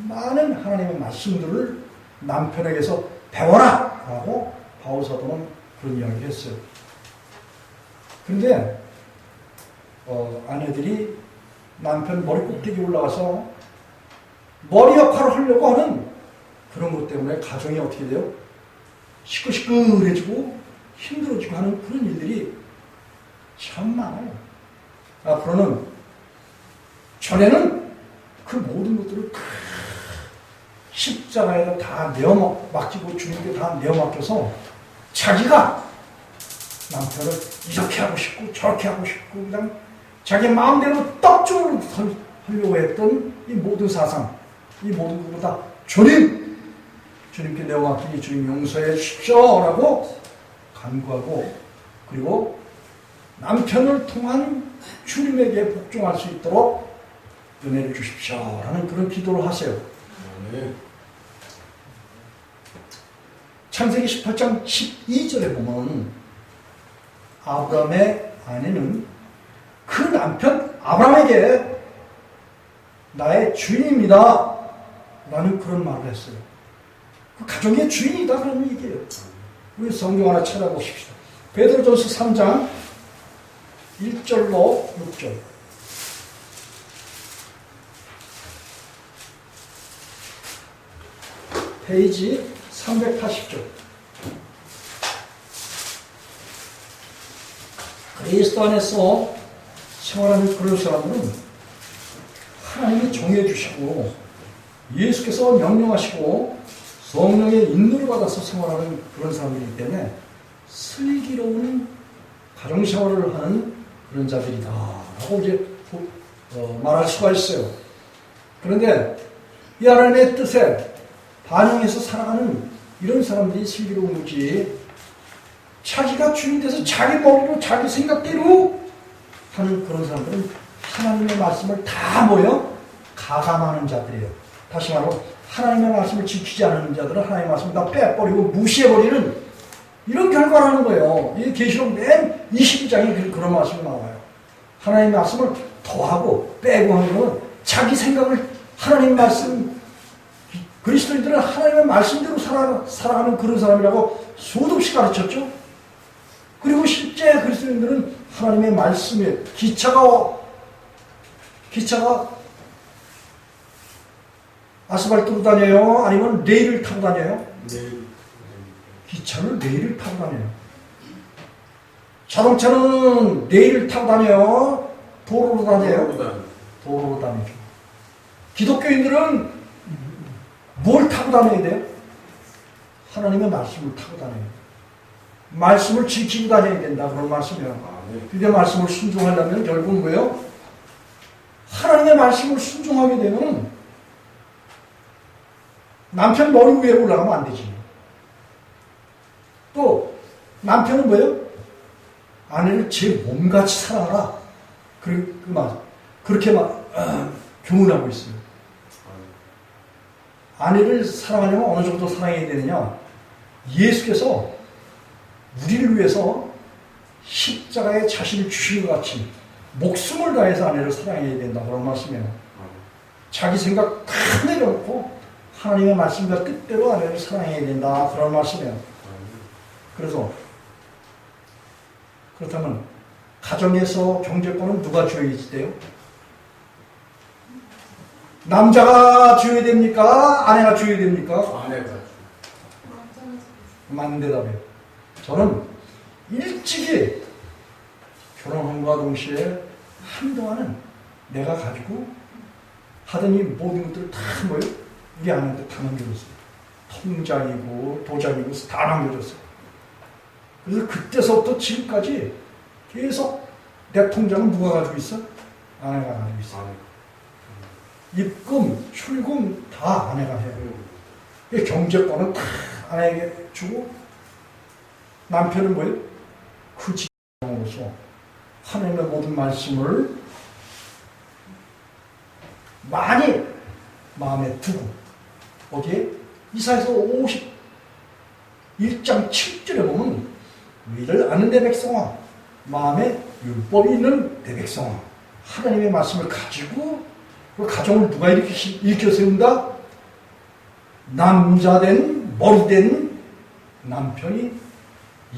[SPEAKER 1] 많은 하나님의 말씀들을 남편에게서 배워라! 라고 바울 사도는 그런 이야기를 했어요. 그런데 아내들이 남편 머리 꼭대기 올라가서 머리 역할을 하려고 하는 그런 것 때문에 가정이 어떻게 돼요? 시끌시끌해지고 힘들어지고 하는 그런 일들이 참 많아요. 앞으로는 전에는 그 모든 것들을 십자가에다 다 내어 맡기고 주님께 다 내어 맡겨서 자기가 남편을 이렇게 하고 싶고 저렇게 하고 싶고 그냥 자기 마음대로 떡종으로 하려고 했던 이 모든 사상, 이 모든 것보다 주님께 내어 맡기니 주님 용서해 주십시오라고 간구하고, 그리고 남편을 통한 주님에게 복종할 수 있도록 은혜를 주십시오라는 그런 기도를 하세요.
[SPEAKER 2] 아멘.
[SPEAKER 1] 창세기 18장 12절에 보면 아브라함의 아내는 그 남편 아브라함에게 나의 주인입니다 라는 그런 말을 했어요. 그 가정의 주인이다 그런 얘기예요. 우리 성경 하나 찾아보십시다. 베드로전서 3장 1절로 6절. 페이지 380쪽. 그리스도 안에서 생활하는 그런 사람들은 하나님이 정해 주시고 예수께서 명령하시고 성령의 인도를 받아서 생활하는 그런 사람들이기 때문에 슬기로운 가정생활을 하는 그런 자들이다 라고 이제 말할 수가 있어요. 그런데 이 하나님의 뜻에 반영해서 살아가는 이런 사람들이 슬기로운 거지, 자기가 주인 돼서 자기 머리로 자기 생각대로 하는 그런 사람들은 하나님의 말씀을 다 가감하는 자들이에요. 다시 말하면 하나님의 말씀을 지키지 않는 자들은 하나님의 말씀을 다 빼버리고 무시해버리는 이런 결과를 하는 거예요. 이 계시록 맨 22장에 그런 말씀이 나와요. 하나님의 말씀을 더하고 빼고 하는 건 자기 생각을, 하나님의 말씀, 그리스도인들은 하나님의 말씀대로 살아가는 그런 사람이라고 수도 없이 가르쳤죠. 그리고 실제 그리스도인들은 하나님의 말씀에 기차가 아스팔트로 다녀요? 아니면 레일을 타고 다녀요? 기차는 레일을 타고 다녀요. 자동차는 레일을 타고 다녀요? 도로로 다녀요? 도로로 다니죠. 기독교인들은 뭘 타고 다녀야 돼요? 하나님의 말씀을 타고 다녀요. 말씀을 지키고 다녀야 된다. 그런 말씀이에요. 그게 말씀을 순종하려면 결국은 뭐예요? 하나님의 말씀을 순종하게 되면 남편 머리 위에 올라가면 안 되지. 또 남편은 뭐예요? 아내를 제 몸같이 사랑하라. 그렇게 교훈하고 있어요. 아내를 사랑하려면 어느 정도 사랑해야 되느냐? 예수께서 우리를 위해서 십자가에 자신을 주신 것 같이 목숨을 다해서 아내를 사랑해야 된다 그런 말씀이에요. 자기 생각 다 내려놓고 하나님의 말씀과 뜻대로 아내를 사랑해야 된다 그런 말씀이에요. 그래서 그렇다면 가정에서 경제권은 누가 쥐어야 돼요? 남자가 쥐어야 됩니까? 아내가 쥐어야 됩니까?
[SPEAKER 2] 아내가.
[SPEAKER 1] 맞는 대답이에요. 저는 일찍이 결혼함과 동시에 한동안은 내가 가지고 하던 이 모든 것들을 다 뭐예요? 우리 아내한테 다 남겨줬어요. 통장이고 도장이고 다 남겨줬어요. 그래서 그때서부터 지금까지 계속 내 통장은 누가 가지고 있어? 아내가 가지고 있어. 입금, 출금 다 아내가 해요. 경제권은 다 아내에게 주고 남편은 뭐예요? 그 지경으로서 하나님의 모든 말씀을 많이 마음에 두고 어디에? 이사야서 51장 7절에 보면 위를 아는 내 백성아 마음에 율법이 있는 내 백성아 하나님의 말씀을 가지고 그 가정을 누가 일으켜 세운다? 남자된 머리된 남편이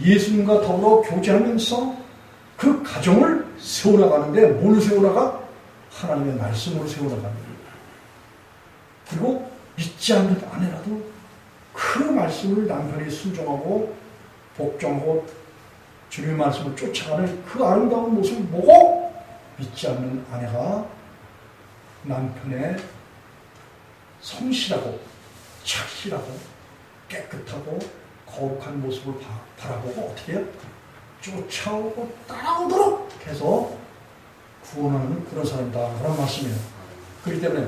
[SPEAKER 1] 예수님과 더불어 교제하면서 그 가정을 세워나가는데 뭘 세워나가? 하나님의 말씀으로 세워나갑니다. 그리고 믿지 않는 아내라도 그 말씀을 남편이 순종하고 복종하고 주님의 말씀을 쫓아가는 그 아름다운 모습을 보고 믿지 않는 아내가 남편의 성실하고 착실하고 깨끗하고 거룩한 모습을 바라보고 어떻게 해요? 쫓아오고 따라오도록 해서 구원하는 그런 사람이다. 그런 말씀이에요. 그렇기 때문에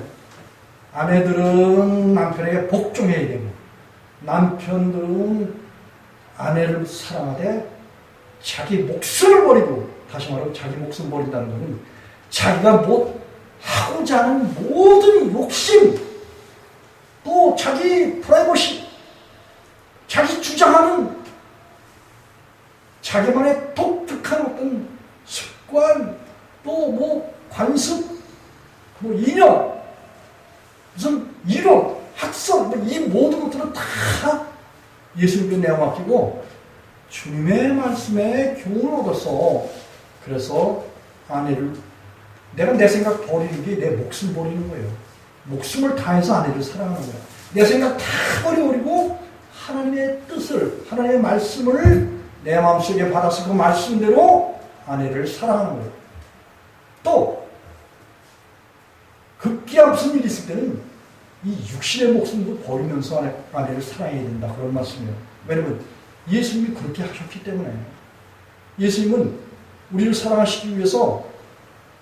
[SPEAKER 1] 아내들은 남편에게 복종해야 되고 남편들은 아내를 사랑하되 자기 목숨을 버리고 다시 말하면 자기 목숨 버린다는 것은 자기가 하고자 하는 모든 욕심 또 자기 프라이버시 자기 주장하는 자기만의 독특한 어떤 습관 또 관습 인연 무슨 이론 학설 이 모든 것들은 다 예수님께 내어맡기고 주님의 말씀에 교훈을 얻어서 그래서 아내를 내가 내 생각 버리는 게 내 목숨 버리는 거예요. 목숨을 다해서 아내를 사랑하는 거예요. 내 생각 다 버려버리고 하나님의 뜻을 하나님의 말씀을 내 마음속에 받아서 그 말씀대로 아내를 사랑하는 거예요. 또 급기야 무슨 일이 있을 때는 이 육신의 목숨도 버리면서 아내를 사랑해야 된다. 그런 말씀이에요. 왜냐하면 예수님이 그렇게 하셨기 때문에 예수님은 우리를 사랑하시기 위해서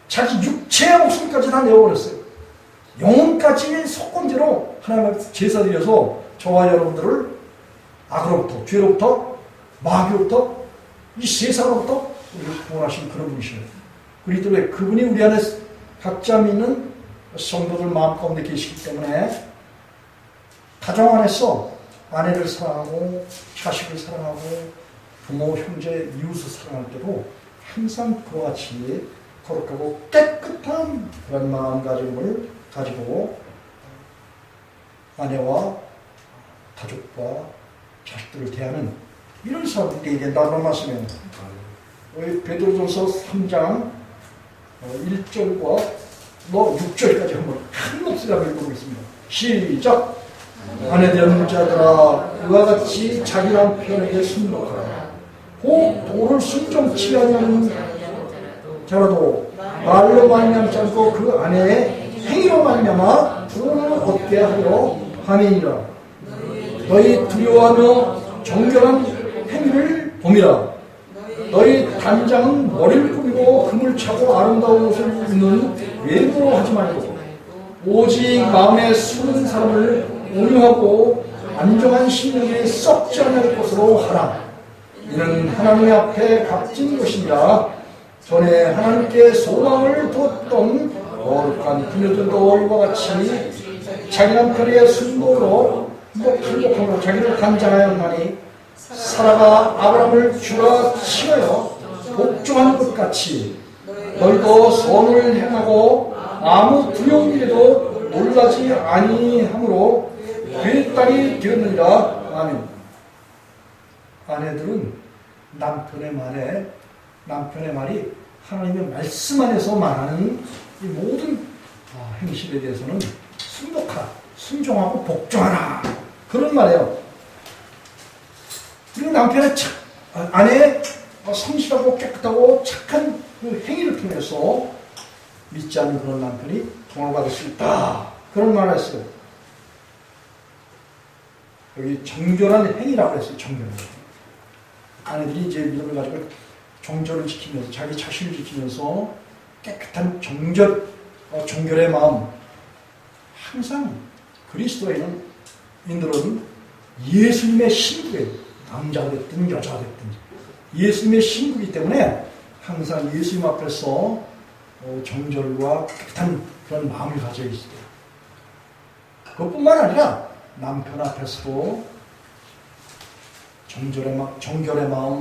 [SPEAKER 1] 자기 육체의 목숨까지 다 내어버렸어요. 영혼까지 속건제로 하나님 앞에 제사드려서 저와 여러분들을 악으로부터 죄로부터 마귀로부터 이 세상으로부터 우리를 구원하신 그런 분이시에요. 그렇기 때문에 그분이 우리 안에 각자 믿는 성도들 마음 가운데 계시기 때문에 가정 안에서 아내를 사랑하고 자식을 사랑하고 부모, 형제, 이웃을 사랑할 때도 항상 그와 같이 거룩하고 깨끗한 그런 마음가짐을 가지고 아내와 가족과 자식들을 대하는 이런 사람들이 되어야 된다 그런 말씀이에요. 베드로전서 3장 1절과 6절까지 한번 한 목소리로 읽어보겠습니다. 시작! 아내된 자들아 그와 같이 자기 남편에게 순종하라. 혹 도를 순종치 아니하는 자라도 말로 말미암지 않고 그 아내의 행위로 말미암아 구원을 얻게 하려 함이니라. 너희 두려워하며 정결한 행위를 봄이라. 너희 단장은 머리를 꾸미고 금을 차고 아름다운 옷을 입는 외모로 하지 말고 오직 마음에 숨은 사람을 온유하고 안정한 심령에 썩지 않을 것으로 하라. 이는 하나님 앞에 값진 것이니라. 전에 하나님께 소망을 두었던 거룩한 그녀들도 이와 같이 자기 남편의 순도로 행복함으로 자기를 간장하였나니 사라가 아브라함을 주가 치하여 복종한 것 같이 너희도 선을 행하고 아무 두려운 일에도 놀라지 아니하므로 그의 딸이 되었느니라. 아멘. 아내들은 남편의 말이 하나님의 말씀 안에서 말하는 이 모든 행실에 대해서는 순종하고 복종하라. 그런 말이에요. 그리고 남편의 아내의 성실하고 깨끗하고 착한 그 행위를 통해서 믿지 않는 그런 남편이 동을 받을 수 있다. 그런 말을 했어요. 여기 정결한 행위라고 했어요. 정결한 행위. 아내들이 이제 믿음을 가지고 정절을 지키면서 자기 자신을 지키면서 깨끗한 정결의 마음, 항상 그리스도인들은 예수님의 신부예요. 남자가 됐든 여자가 됐든 예수님의 신부이기 때문에 항상 예수님 앞에서 정절과 깨끗한 그런 마음을 가져야 있어요. 그것뿐만 아니라 남편 앞에서도 정결의 마음,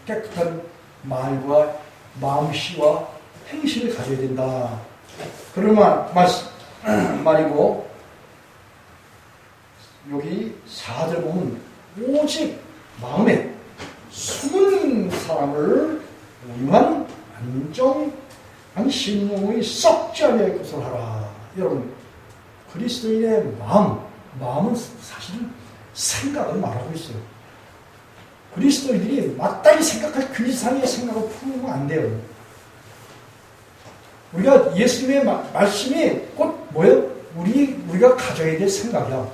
[SPEAKER 1] 깨끗한 말과 마음씨와 행실을 가져야 된다. 그런 말이고, 여기 4절 보면 오직 마음에 숨은 사람을 위한 안정한 신용의 썩지 아니할 것을 하라. 여러분, 그리스도인의 마음은 사실은 생각을 말하고 있어요. 그리스도인들이 마땅히 생각할 그 이상의 생각을 품으면 안 돼요. 우리가 예수님의 말씀이 곧 뭐예요? 우리가 가져야 될 생각이야.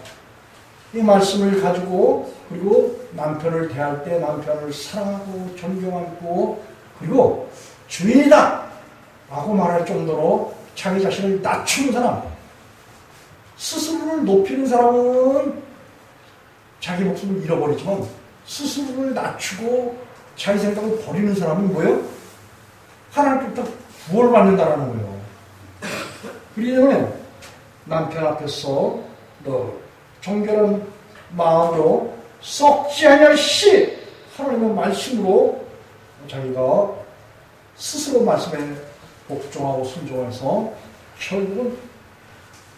[SPEAKER 1] 이 말씀을 가지고 그리고 남편을 대할 때 남편을 사랑하고 존경하고 그리고 주인이다 라고 말할 정도로 자기 자신을 낮추는 사람, 스스로를 높이는 사람은 자기 목숨을 잃어버리지만 스스로를 낮추고 자기 생각을 버리는 사람은 뭐예요? 하나님께부터 구원받는다라는 거예요. 그렇기 때문에 남편 앞에서 너 정결한 마음으로 썩지 아니할 시 하나님의 말씀으로 자기가 스스로 말씀에 복종하고 순종해서 결국은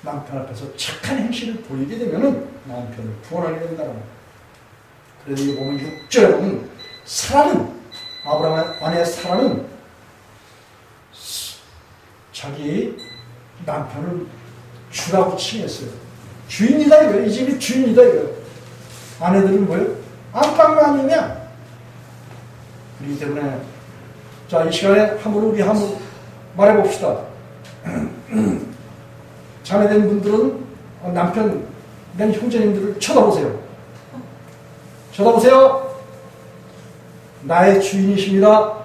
[SPEAKER 1] 남편 앞에서 착한 행실을 보이게 되면은 남편을 구원하게 된다는 거예요. 그래서 여기 보면 6절에 보면 아브라함 아내 사라는 자기 남편을 주라고 칭했어요. 주인이다 이거예요. 이 집이 주인이다 이거예요. 아내들은 뭐예요? 안방마님이야. 그렇기 때문에 자, 이 시간에 우리 한번 말해봅시다. 자매된 분들은 남편, 낸 형제님들을 쳐다보세요. 쳐다보세요. 나의 주인이십니다.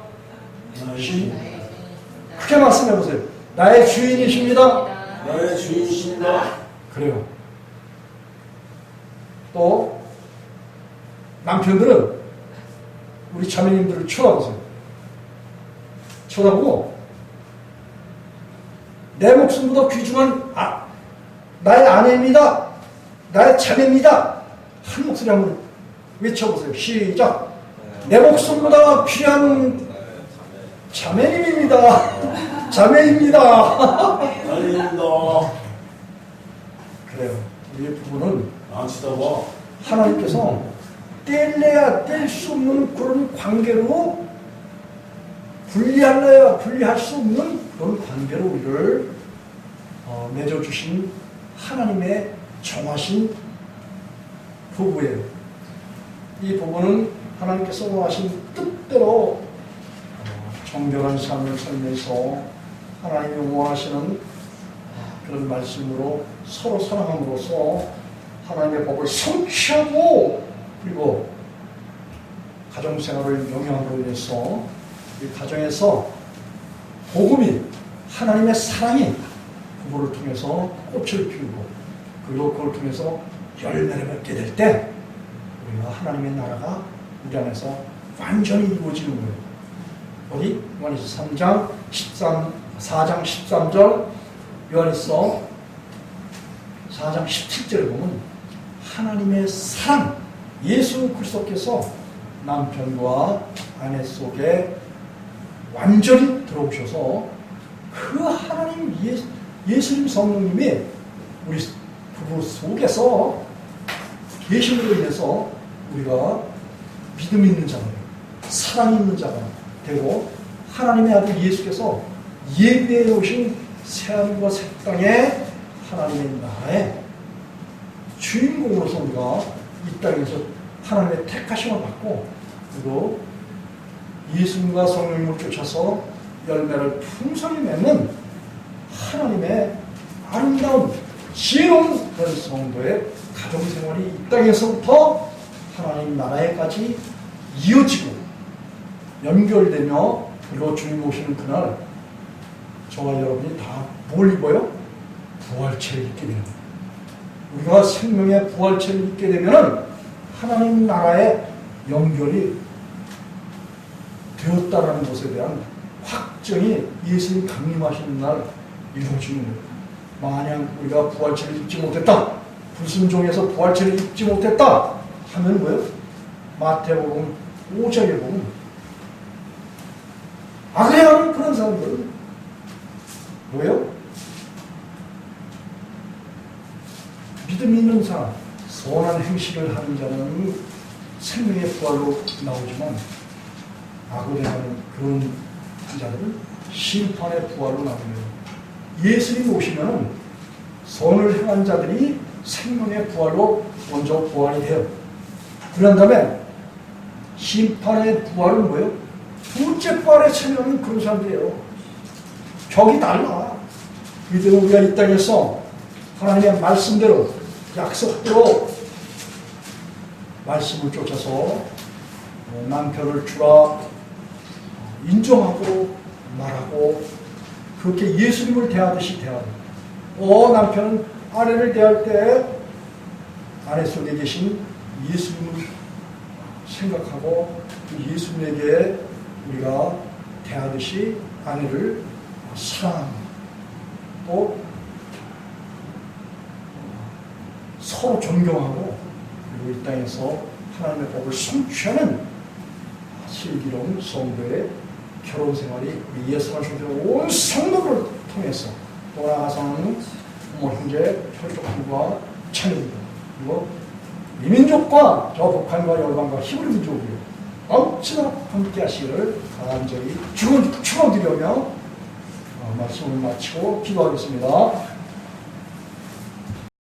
[SPEAKER 1] 크게 말씀해보세요. 나의 주인이십니다.
[SPEAKER 2] 나의 주인이십니다.
[SPEAKER 1] 그래요. 또 남편들은 우리 자매님들을 쳐다보세요. 쳐다보고 내 목숨보다 귀중한 나의 아내입니다. 나의 자매입니다. 한 목소리 한번 외쳐보세요. 시작. 내 목숨보다 귀한 자매님입니다. 자매입니다.
[SPEAKER 2] 아닙니다.
[SPEAKER 1] 그래요. 우리 부부는
[SPEAKER 2] 안 치다봐.
[SPEAKER 1] 하나님께서 뗄래야 뗄 수 없는 그런 관계로 분리할래야 분리할 수 없는 그런 관계로 우리를 맺어주신 하나님의 정하신 부부예요. 이 부부는 하나님께서 원하신 뜻대로 정결한 삶을 살면서 하나님이 원하시는 그런 말씀으로 서로 사랑함으로써 하나님의 법을 성취하고 그리고 가정생활을 영위함으로 인해서 이 가정에서 복음이 하나님의 사랑이 부부를 통해서 꽃을 피우고 그리고 그걸 통해서 열매를 맺게 될 때 우리가 하나님의 나라가 우리 안에서 완전히 이루어지는 거예요. 어디? 요한일서 4장 13절 요한일서 4장 17절에 보면 하나님의 사랑, 예수 그리스도께서 남편과 아내 속에 완전히 들어오셔서 그 하나님 예수님 성령님이 우리 부부 속에서 계심으로 인해서 우리가 믿음 있는 자가 사랑 있는 자가 되고 하나님의 아들 예수께서 예비해 오신 새하늘과 새 땅에 하나님의 나라의 주인공으로서 우리가 이 땅에서 하나님의 택하심을 받고 그리고 예수님과 성령님을 쫓아서 열매를 풍성히 맺는 하나님의 아름다운 지혜로운 그런 성도의 가정생활이 이 땅에서부터 하나님 나라에까지 이어지고 연결되며 그리고 주님 오시는 그날 저와 여러분이 다 뭘 입어요? 부활체를 입게 되는 거예요. 우리가 생명의 부활체를 입게 되면 하나님 나라의 연결이 되었다라는 것에 대한 확정이 예수님 강림하시는 날 이루어지는 거예요. 만약 우리가 부활체를 입지 못했다, 불순종해서 부활체를 입지 못했다 하면 뭐예요? 마태복음 5장에 보면 악해하는 그런 사람들은 뭐예요? 믿음 있는 사람, 선한 행실을 하는 자는 생명의 부활로 나오지만 악을 그런 자들은 심판의 부활로 나옵니다. 예수님 오시면 선을 행한 자들이 생명의 부활로 먼저 부활이 돼요. 그런 다음에 심판의 부활은 뭐예요? 둘째 부활에 참여하는 그런 사람들이에요. 격이 달라. 이들은 우리가 이 땅에서 하나님의 말씀대로 약속대로 말씀을 쫓아서 남편을 주라 인정하고 말하고 그렇게 예수님을 대하듯이 대하는 남편은 아내를 대할 때 아내 속에 계신 예수님을 생각하고 예수님에게 우리가 대하듯이 아내를 사랑합니다. 또 서로 존경하고 그리고 이 땅에서 하나님의 법을 성취하는 슬기로운 성도의 결혼 생활이 우리 예수를 통해서 온 성도를 통해서 또 나아가서는 부모 형제 혈족함과 찬양입니다. 그리고 이 민족과 저 북한과 열방과 히브리 민족이요 엄청나 함께 하시기를 간절히 축원드리며 말씀을 마치고 기도하겠습니다.